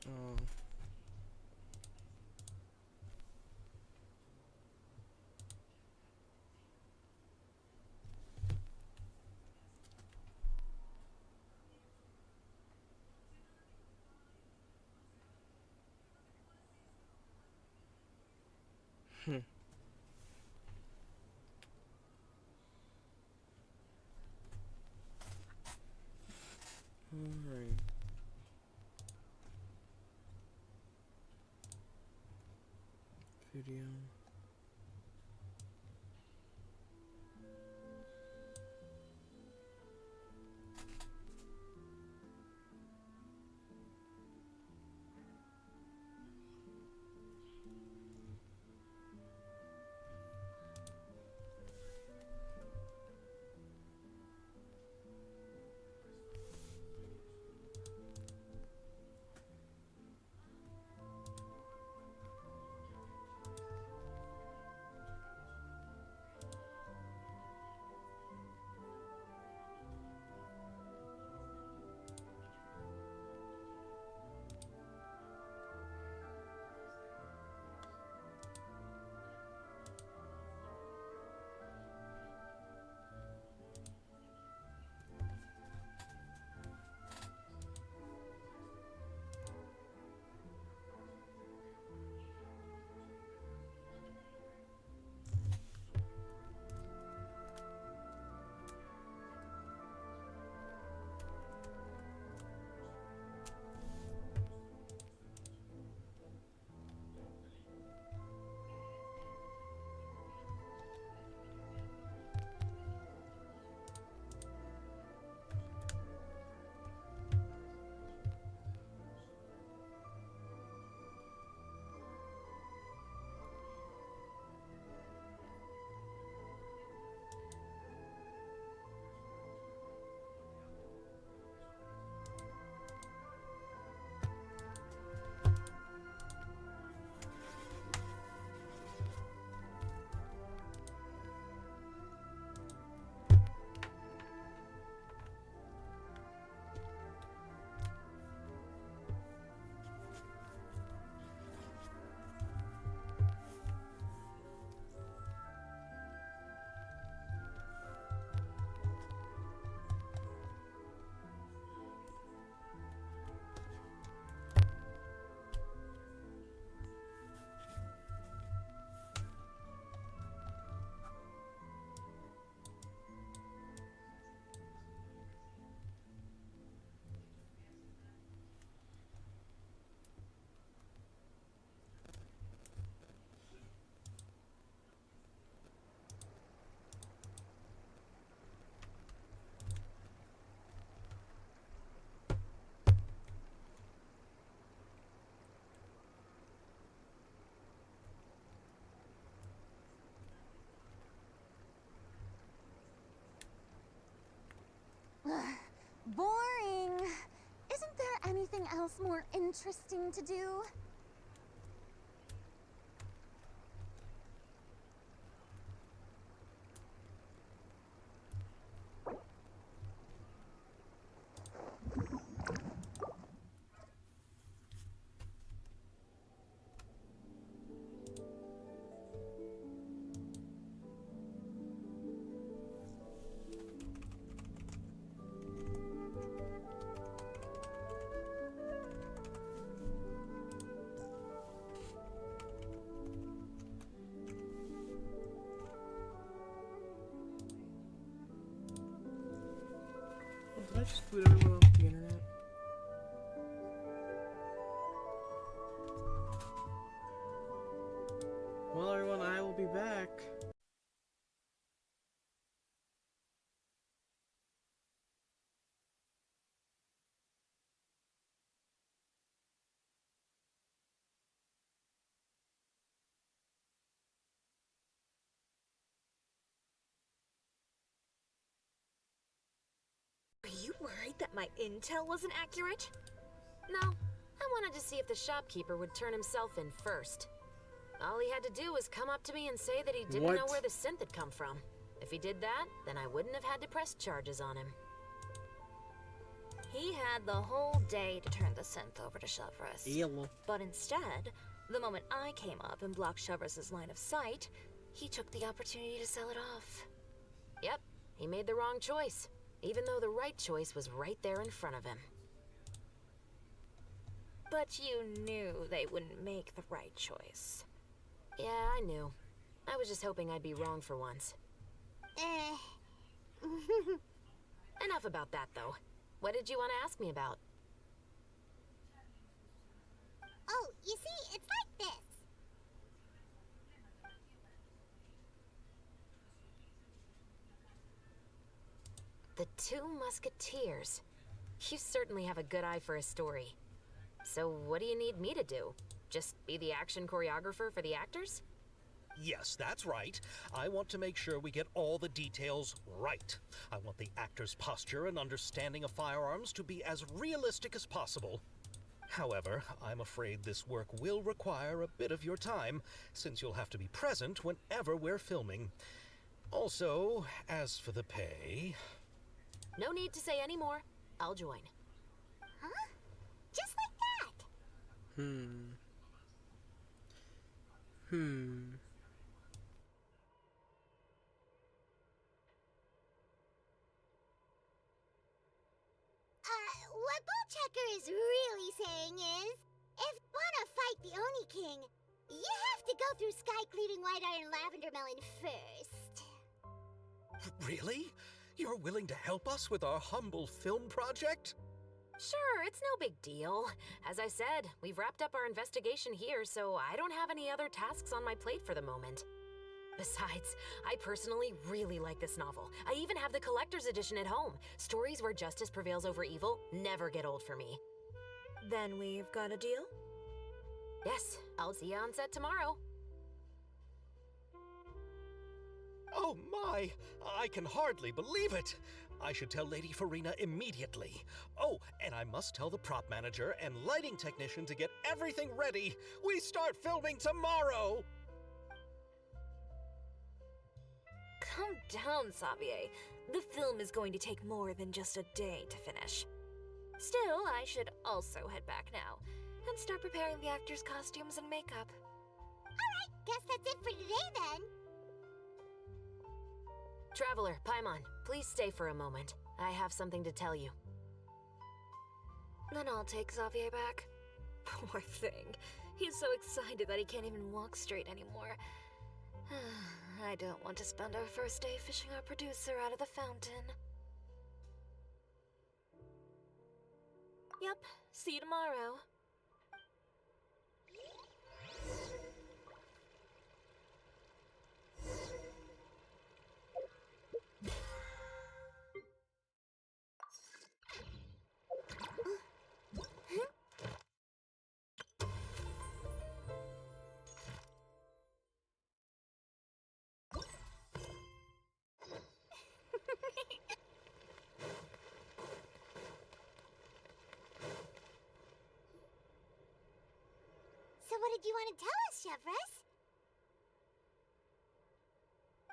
Oh. Alright. Video. else more interesting to do? Did I just boot everyone off the internet? Well, everyone, I will be back. Are you worried that my intel wasn't accurate? No, I wanted to see if the shopkeeper would turn himself in first. All he had to do was come up to me and say that he didn't know where the synth had come from. If he did that, then I wouldn't have had to press charges on him. He had the whole day to turn the synth over to Chevreuse. But instead, the moment I came up and blocked Chevreuse's line of sight, he took the opportunity to sell it off. Yep, he made the wrong choice, even though the right choice was right there in front of him. But you knew they wouldn't make the right choice. Yeah, I knew. I was just hoping I'd be wrong for once. Enough about that, though. What did you want to ask me about? Oh, you see, it's like this. The Two Musketeers. You certainly have a good eye for a story. So what do you need me to do? Just be the action choreographer for the actors? Yes, that's right. I want to make sure we get all the details right. I want the actor's posture and understanding of firearms to be as realistic as possible. However, I'm afraid this work will require a bit of your time, since you'll have to be present whenever we're filming. Also, as for the pay... No need to say any more. I'll join. Huh? Just like that? What Bullchecker is really saying is, if you want to fight the Oni King, you have to go through Sky Cleaving White Iron Lavender Melon first. Really? You're willing to help us with our humble film project? Sure, it's no big deal. As I said, we've wrapped up our investigation here, so I don't have any other tasks on my plate for the moment. Besides, I personally really like this novel. I even have the collector's edition at home. Stories where justice prevails over evil never get old for me. Then we've got a deal? Yes, I'll see you on set tomorrow. Oh my! I can hardly believe it! I should tell Lady Farina immediately. Oh, and I must tell the prop manager and lighting technician to get everything ready. We start filming tomorrow! Calm down, Xavier. The film is going to take more than just a day to finish. Still, I should also head back now and start preparing the actors' costumes and makeup. Alright, guess that's it for today then. Traveler, Paimon, please stay for a moment. I have something to tell you. Then I'll take Xavier back. Poor thing. He's so excited that he can't even walk straight anymore. I don't want to spend our first day fishing our producer out of the fountain. Yep, see you tomorrow. what did you want to tell us, Chevres?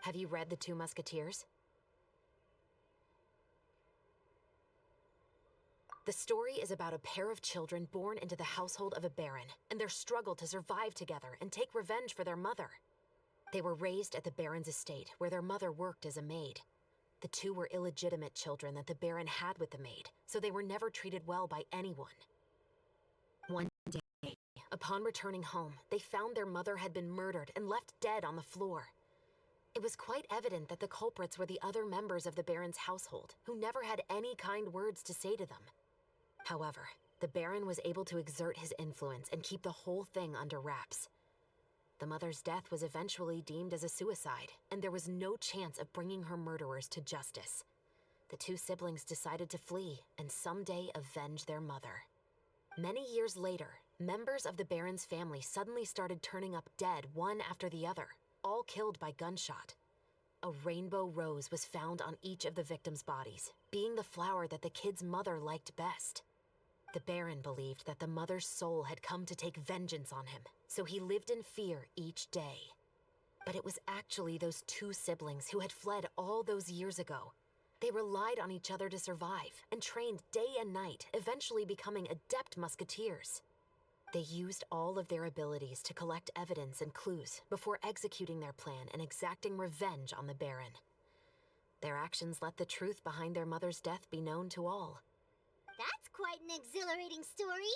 Have you read The Two Musketeers? The story is about a pair of children born into the household of a baron and their struggle to survive together and take revenge for their mother. They were raised at the baron's estate, where their mother worked as a maid. The two were illegitimate children that the baron had with the maid, so they were never treated well by anyone. One day, upon returning home, they found their mother had been murdered and left dead on the floor. It was quite evident that the culprits were the other members of the baron's household, who never had any kind words to say to them. However, the baron was able to exert his influence and keep the whole thing under wraps. The mother's death was eventually deemed as a suicide, and there was no chance of bringing her murderers to justice. The two siblings decided to flee and someday avenge their mother. Many years later, members of the baron's family suddenly started turning up dead one after the other, all killed by gunshot. A rainbow rose was found on each of the victims' bodies, being the flower that the kid's mother liked best. The baron believed that the mother's soul had come to take vengeance on him, so he lived in fear each day. But it was actually those two siblings who had fled all those years ago. They relied on each other to survive and trained day and night, eventually becoming adept musketeers. They used all of their abilities to collect evidence and clues before executing their plan and exacting revenge on the baron. Their actions let the truth behind their mother's death be known to all. That's quite an exhilarating story.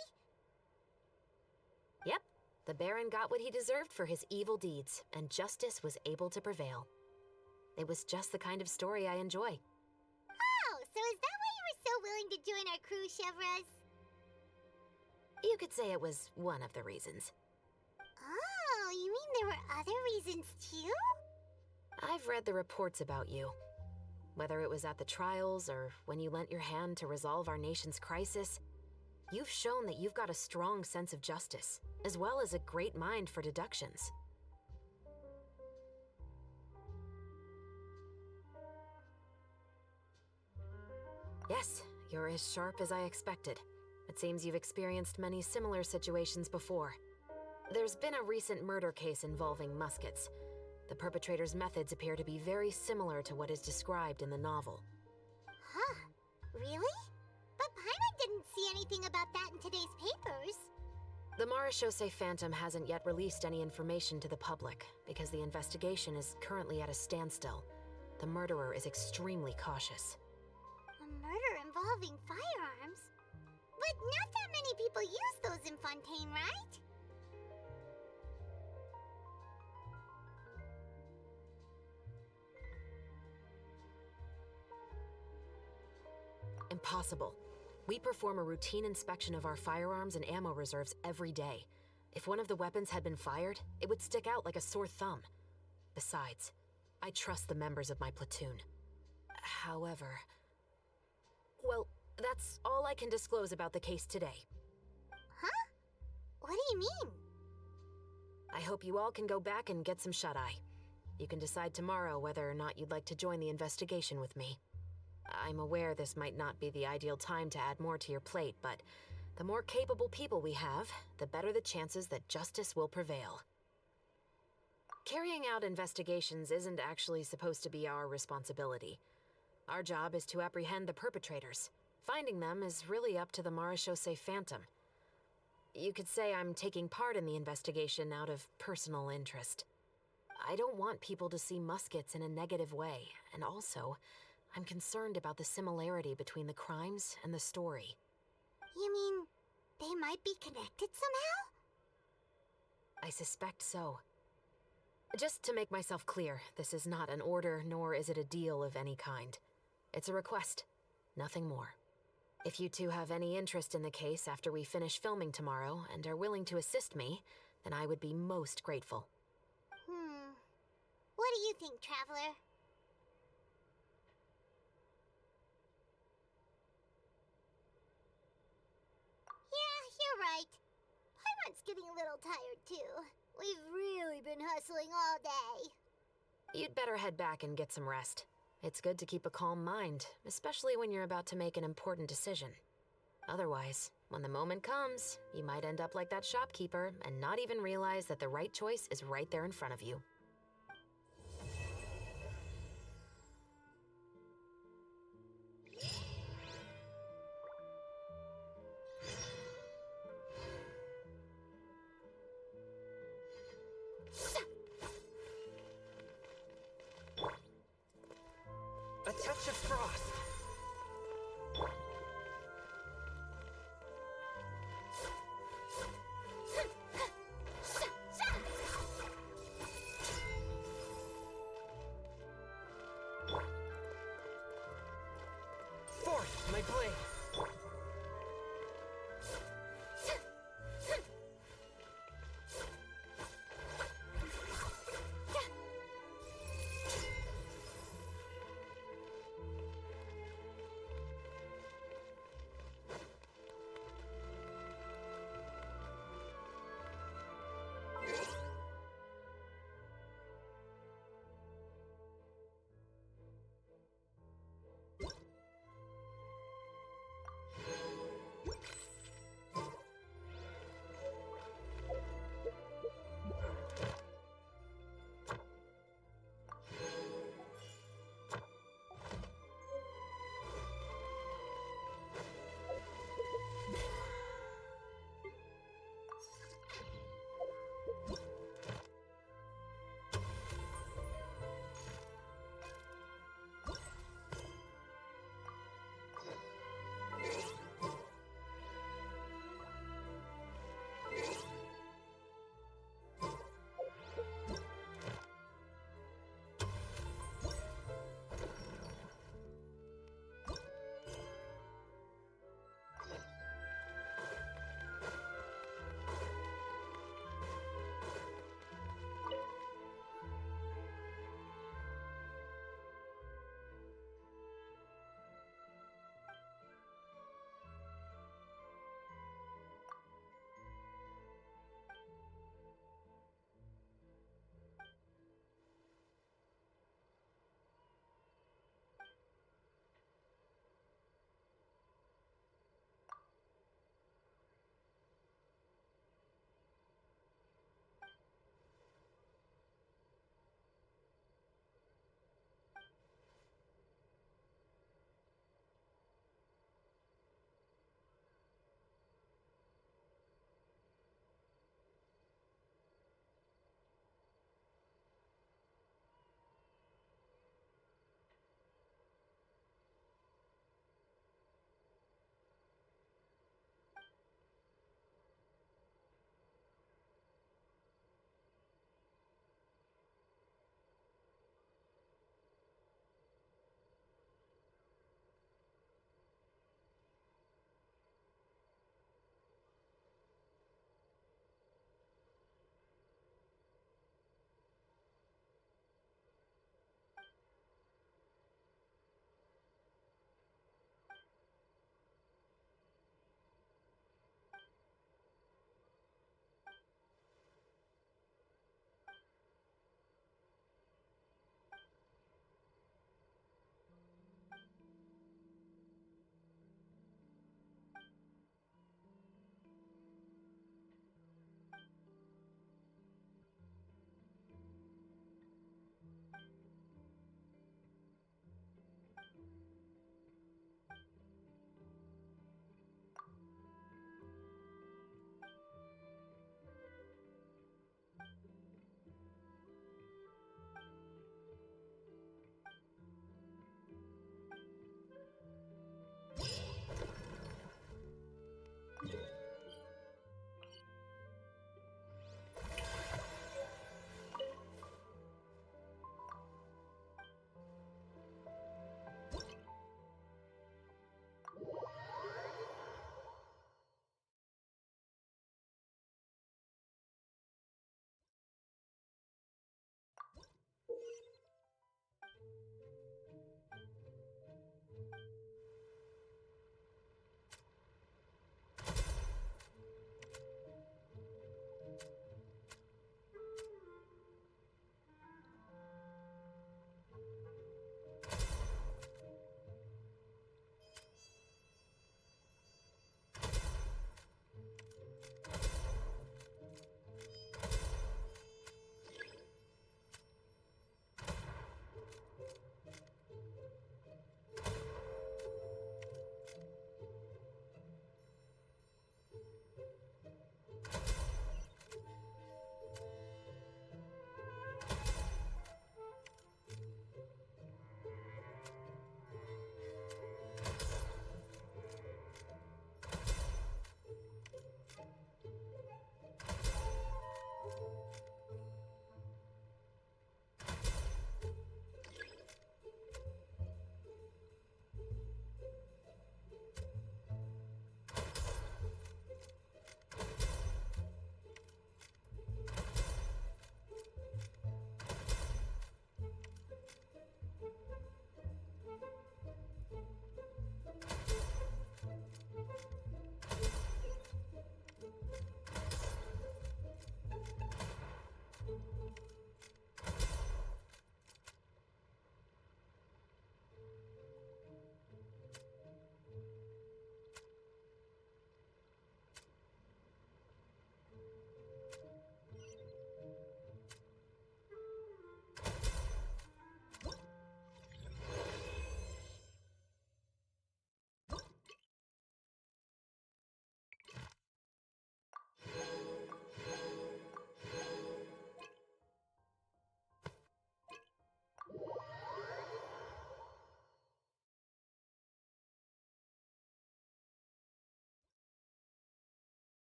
Yep, the baron got what he deserved for his evil deeds, and justice was able to prevail. It was just the kind of story I enjoy. Oh, so is that why you were so willing to join our crew, Chevres? You could say it was one of the reasons. Oh, you mean there were other reasons too? I've read the reports about you. Whether it was at the trials or when you lent your hand to resolve our nation's crisis, you've shown that you've got a strong sense of justice, as well as a great mind for deductions. Yes, you're as sharp as I expected. It seems you've experienced many similar situations before. There's been a recent murder case involving muskets. The perpetrator's methods appear to be very similar to what is described in the novel. Huh? Really? But Paimon didn't see anything about that in today's papers. The Marechaussee Phantom hasn't yet released any information to the public because the investigation is currently at a standstill. The murderer is extremely cautious. A murder involving firearms? But not that many people use those in Fontaine, right? Impossible. We perform a routine inspection of our firearms and ammo reserves every day. If one of the weapons had been fired, it would stick out like a sore thumb. Besides, I trust the members of my platoon. However... Well, that's all I can disclose about the case today. Huh? What do you mean? I hope you all can go back and get some shut-eye. You can decide tomorrow whether or not you'd like to join the investigation with me. I'm aware this might not be the ideal time to add more to your plate, but the more capable people we have, the better the chances that justice will prevail. Carrying out investigations isn't actually supposed to be our responsibility. Our job is to apprehend the perpetrators. Finding them is really up to the Marechaussee Phantom. You could say I'm taking part in the investigation out of personal interest. I don't want people to see muskets in a negative way, and also, I'm concerned about the similarity between the crimes and the story. You mean they might be connected somehow? I suspect so. Just to make myself clear, this is not an order, nor is it a deal of any kind. It's a request, nothing more. If you two have any interest in the case after we finish filming tomorrow and are willing to assist me, then I would be most grateful. What do you think, Traveler? Yeah, you're right. Paimon's getting a little tired too. We've really been hustling all day. You'd better head back and get some rest. It's good to keep a calm mind, especially when you're about to make an important decision. Otherwise, When the moment comes, you might end up like that shopkeeper and not even realize that the right choice is right there in front of you. A touch of frost.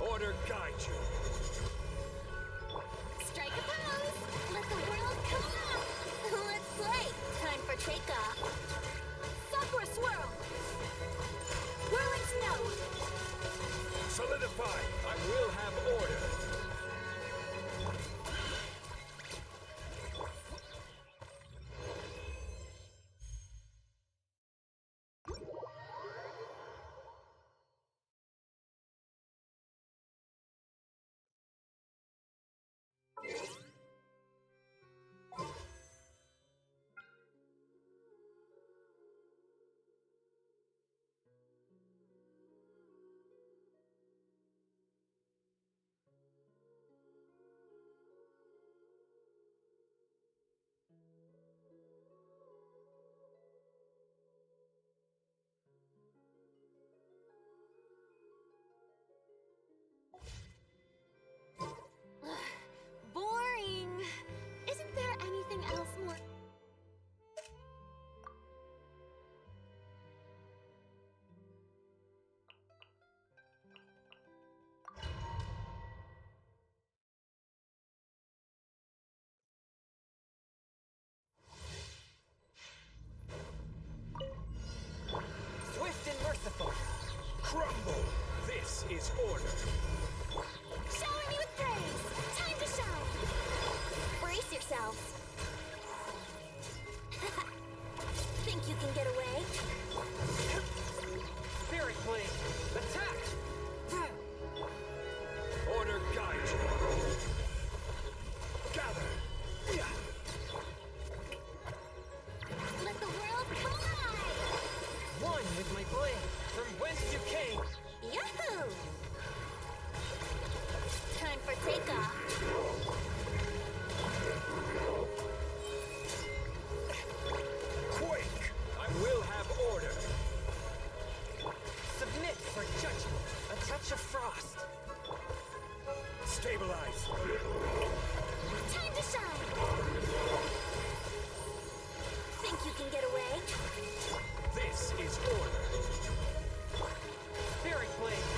Order guide you. Strike a pose! Let the world come up! Let's play! Time for takeoff! Sakura swirl! Whirling snow! Solidify. I will have order. Boring. Isn't there anything else more? Swift and merciful. Crumble. This is order. Shower me with praise! Time to shine! Brace yourselves! Think you can get away? Spirit blade. Attack. Order guide you. Gather. Let the world collide! One with my blade. From whence you came. Yahoo! Time for takeoff. Quake. I will have order. Submit for judgment. A touch of frost. Stabilize. Time to shine! Think you can get away? This is order. Spirit blade.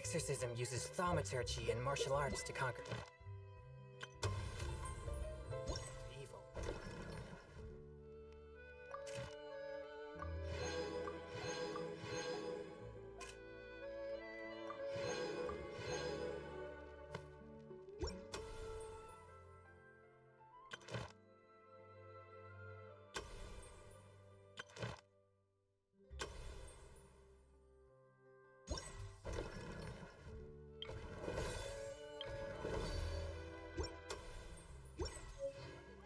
exorcism uses thaumaturgy and martial arts to conquer evil.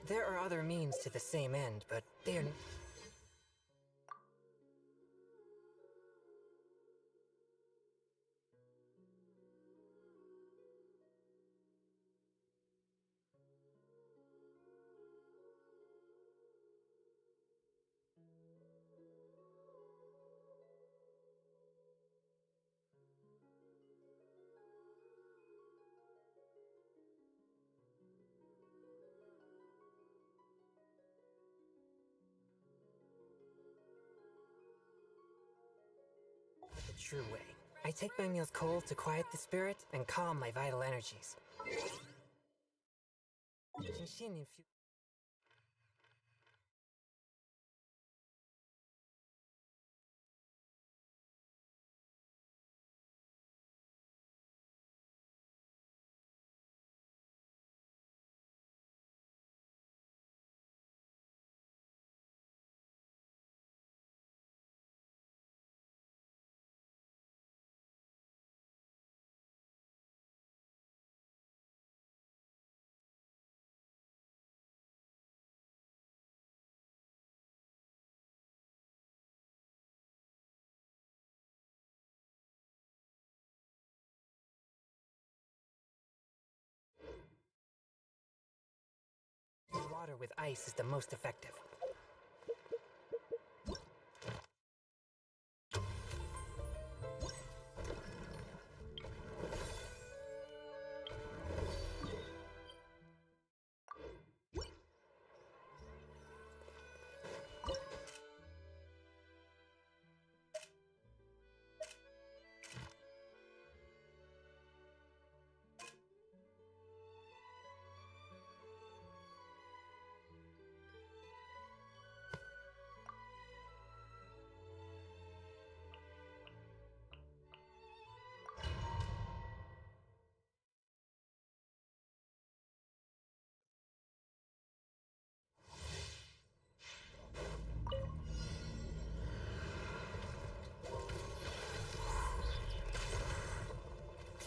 There are other means to the same end, but they're... the true way. I take my meals cold to quiet the spirit and calm my vital energies. Water with ice is the most effective.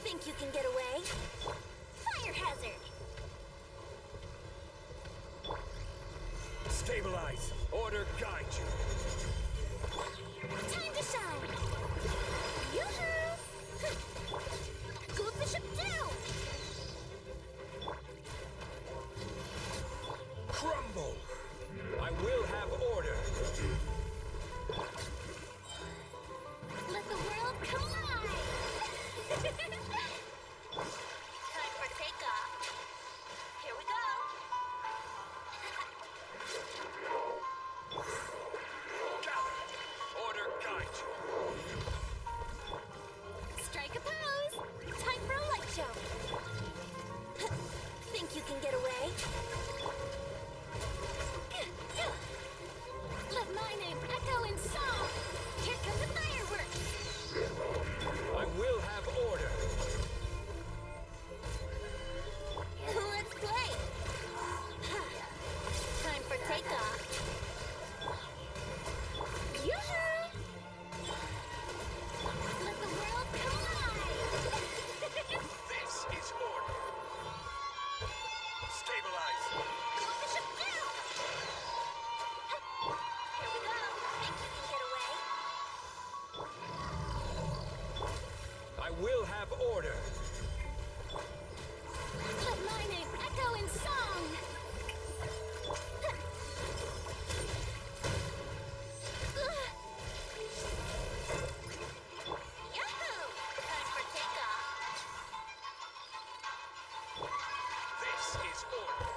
Think you can get away? Fire hazard! Stabilize! Order guide you! Time to shine! Yoo-hoo! Good bishop down! Crumble! I will have order! Let the world collide! Time for takeoff. Here we go. Gather! Order guide you! Strike a pose. Time for a light show. Think you can get away? Let my name echo in song. Here come the fireworks. I will have order! Let's play. Time for takeoff. Yoo-hoo! Let the world collide. This is order! Stabilize! Go bishop down. Here we go. Think you can get away? I will have order! Let my name echo in song. Yahoo! Time for takeoff. This is order!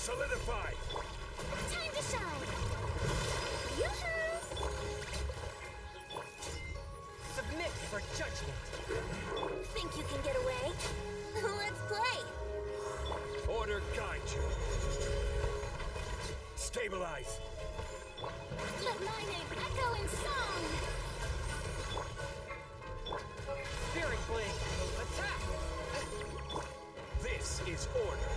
Solidify! Time to shine! Yoo-hoo! Submit for judgment. Think you can get away? Let's play! Order guide you. Stabilize. Let my name echo in song! Spirit Blade, attack! This is order.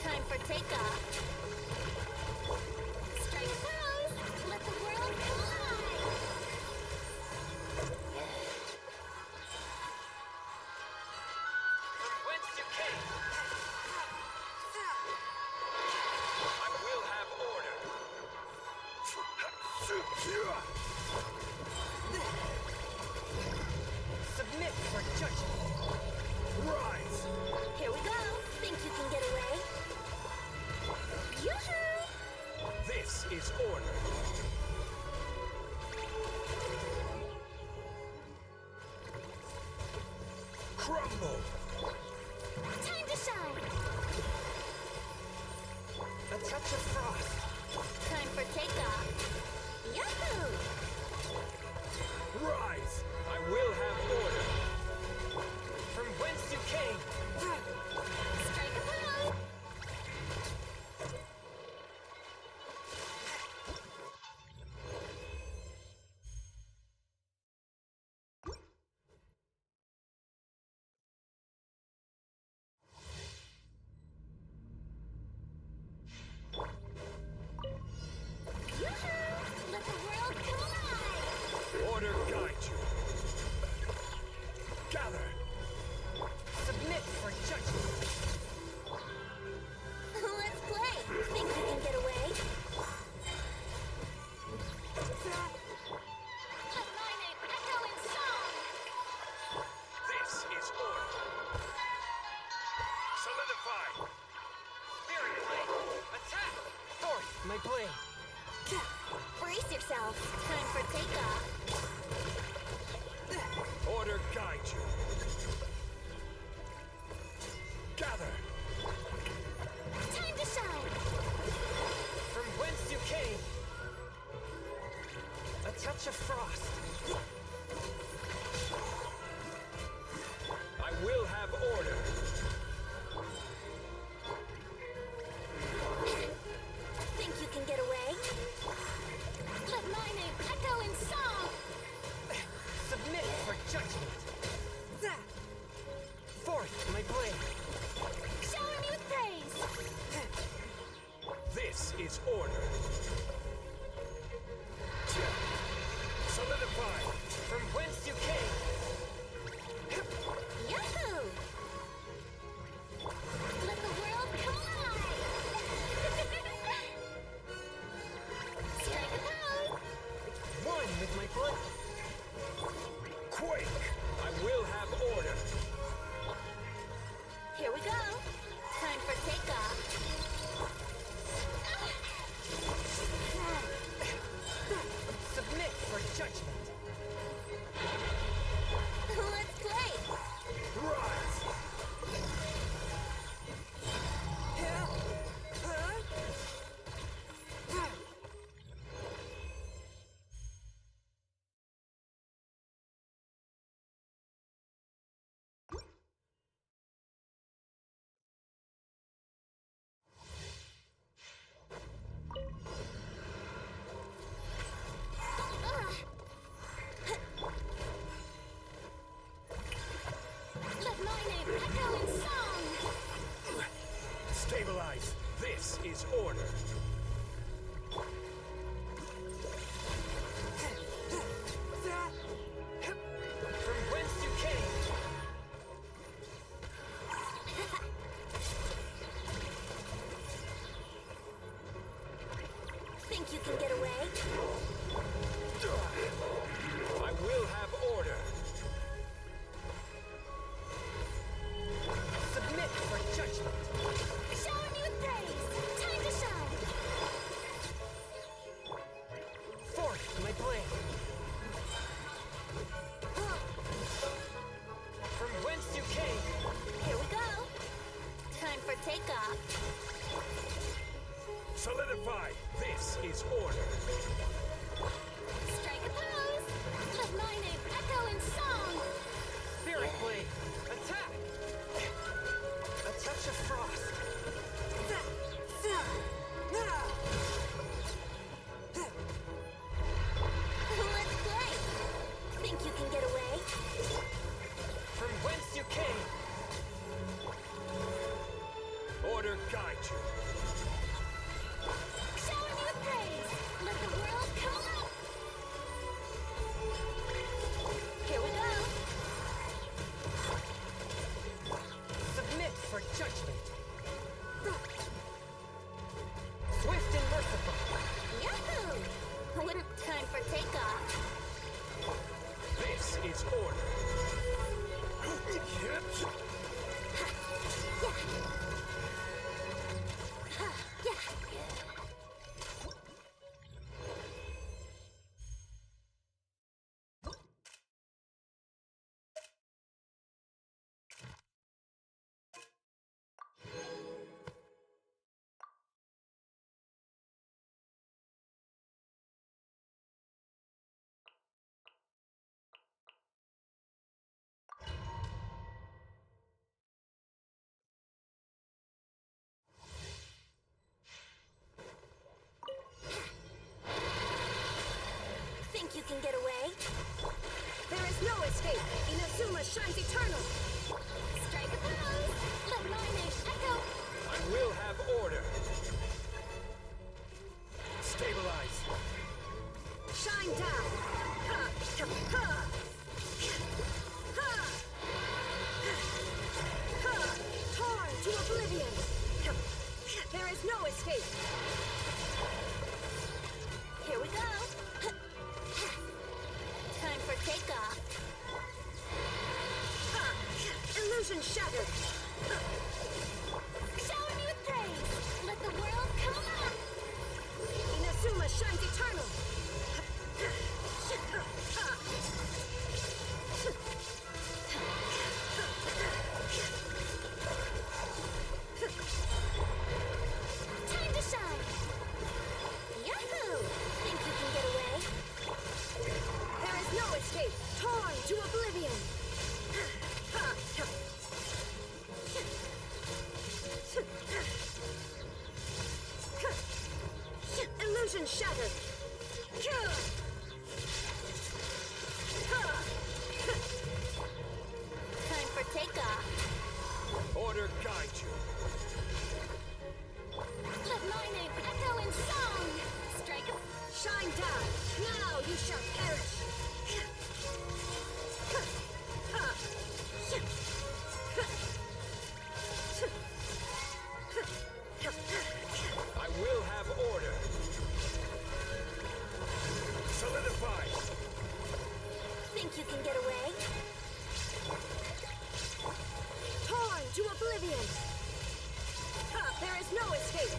Time for takeoff! Strike a pose! Let the world collide! From whence you came. I will have order. Submit for judgment. Rise! Here we go! Think you can get away? Yoo-hoo! This is order. Crumble! Time to shine! A touch of frost. Time for takeoff! Yahoo! Rise! I will have order. From whence you came. Strike a pose! Yoo-hoo! Let the world collide! Order guide you. Gather! Submit for judgment. Let's play! Think you can get away? Let my name echo in song! This is order. Solidify! Spirit Blade, attack! Force my blade. Brace yourself! Time for takeoff! Order guide you. Gather! Time to shine! From whence you came. A touch of frost. I will have order. Think you can get away? Let my name echo in song! away? From whence you came. Order guide you. Shower me with praise! Let the world come up! Here we go. Submit for judgment. Swift and merciful. Yahoo! Time for takeoff. This is order. Think you can get away? There is no escape. Inazuma shines eternal. Strike a pose! Let my name echo! I will have order. Stabilize. Shine down. Ha! Ha! Ha! Ha! Ha! Torn to oblivion. There is no escape. Here we go. Time for takeoff. Ha! Illusion shattered. Shower me with praise! Let the world come up! Inazuma shines eternal. Time to shine! Yahoo! Think you can get away? There is no escape. Torn to oblivion. Illusion shattered. Time for takeoff. Order guide you. Let my name echo in song! Strike a... Shine down. Now you shall perish. I will have order. Solidify. Think you can get away? Torn to oblivion. There is no escape.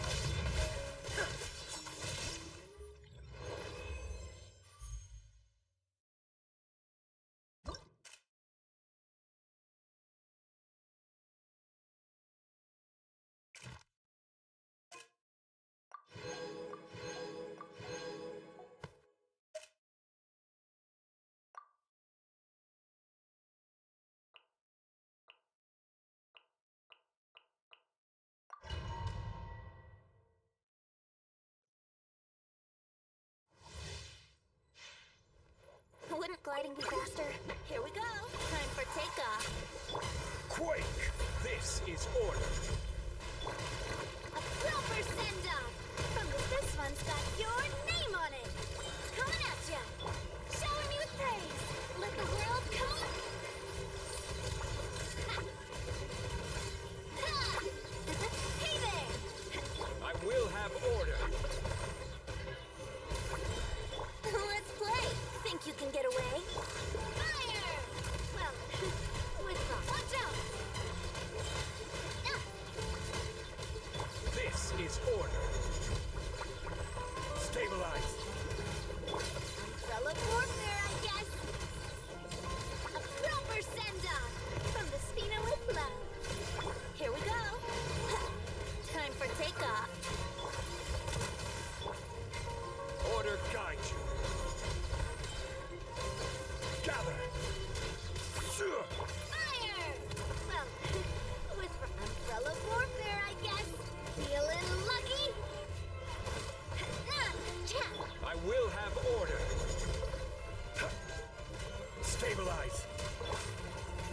Wouldn't gliding be faster? Here we go. Time for takeoff. Quake. This is order. A proper send-off! From this one's got your name on it! Coming at ya! Shower me with praise! Let the world come up! Ha! Ha! Hey there! I will have order. Let's play! Think you can get away? Fire! Well, with the... Watch out!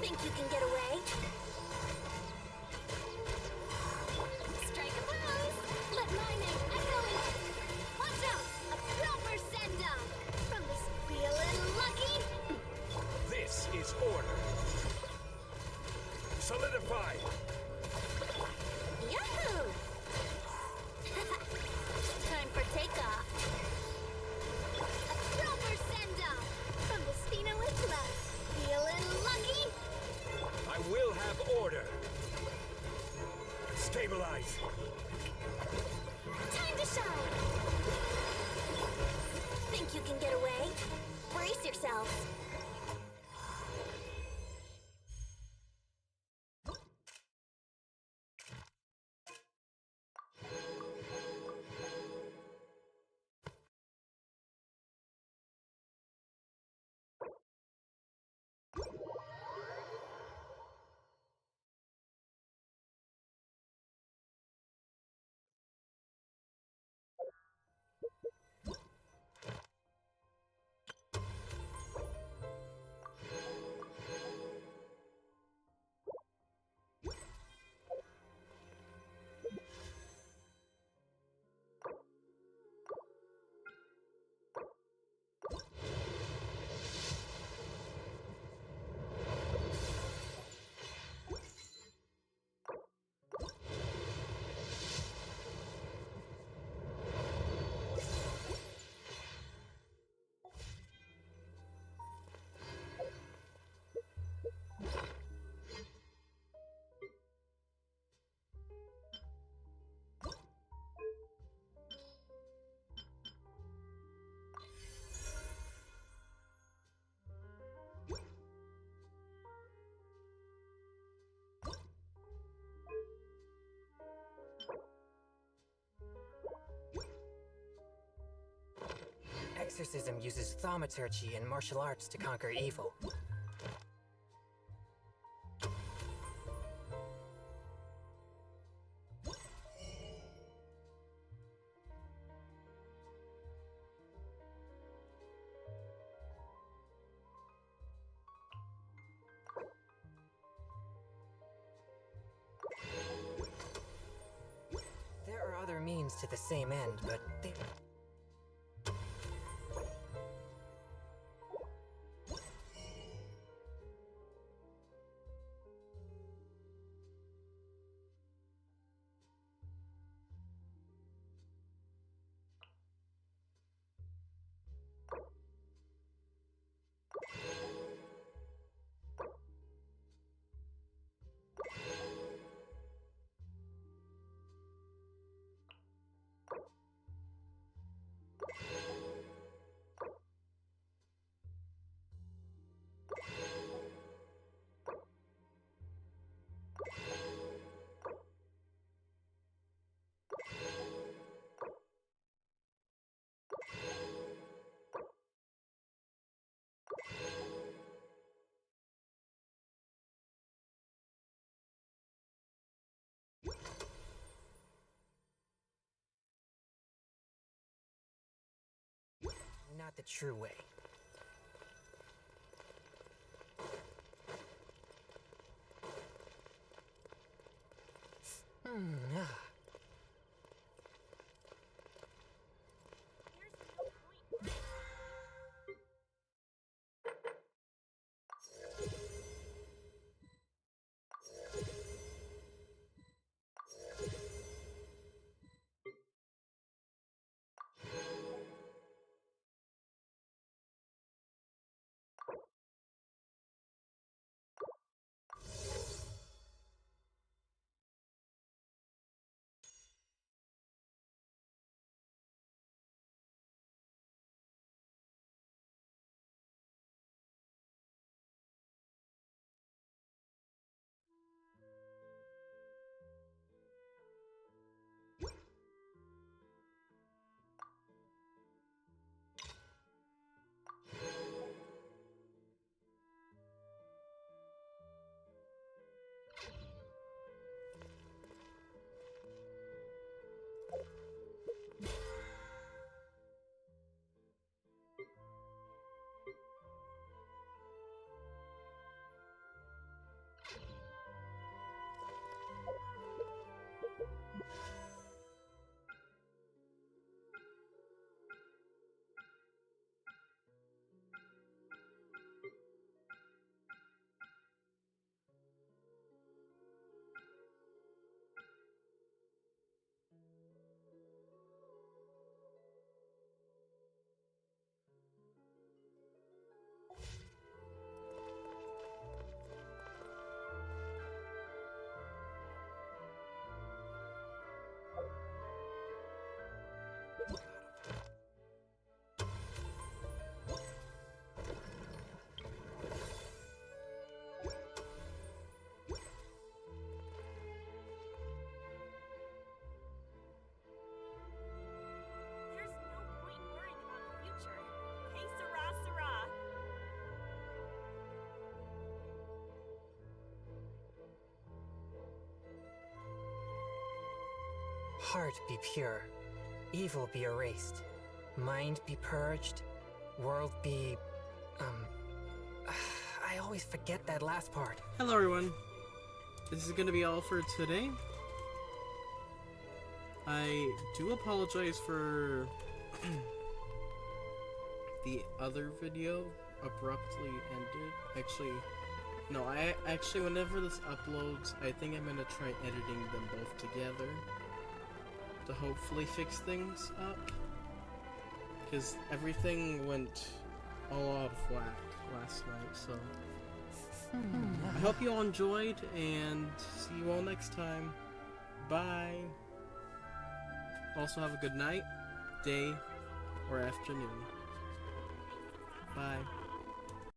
Think you can get away? Strike a pose! Let my name echo in. Watch out! A proper send-down! From this feeling lucky! This is order. Solidify! Yahoo! Time for takeoff. A proper send-down! From the Spina Whistler. Feeling lucky? I will have order. Stabilize. Time to shine! Think you can get away? Brace yourselves! Exorcism uses thaumaturgy and martial arts to conquer evil. There are other means to the same end, but they... Not the true way. Ah. heart be pure, evil be erased, mind be purged, world be... I always forget that last part. Hello everyone. This is gonna be all for today. I do apologize for the other video abruptly ended. Actually, no, whenever this uploads, I think I'm gonna try editing them both together to hopefully fix things up. Because everything went all out of whack last night, so... I hope you all enjoyed, and see you all next time. Bye! Also have a good night, day, or afternoon. Bye.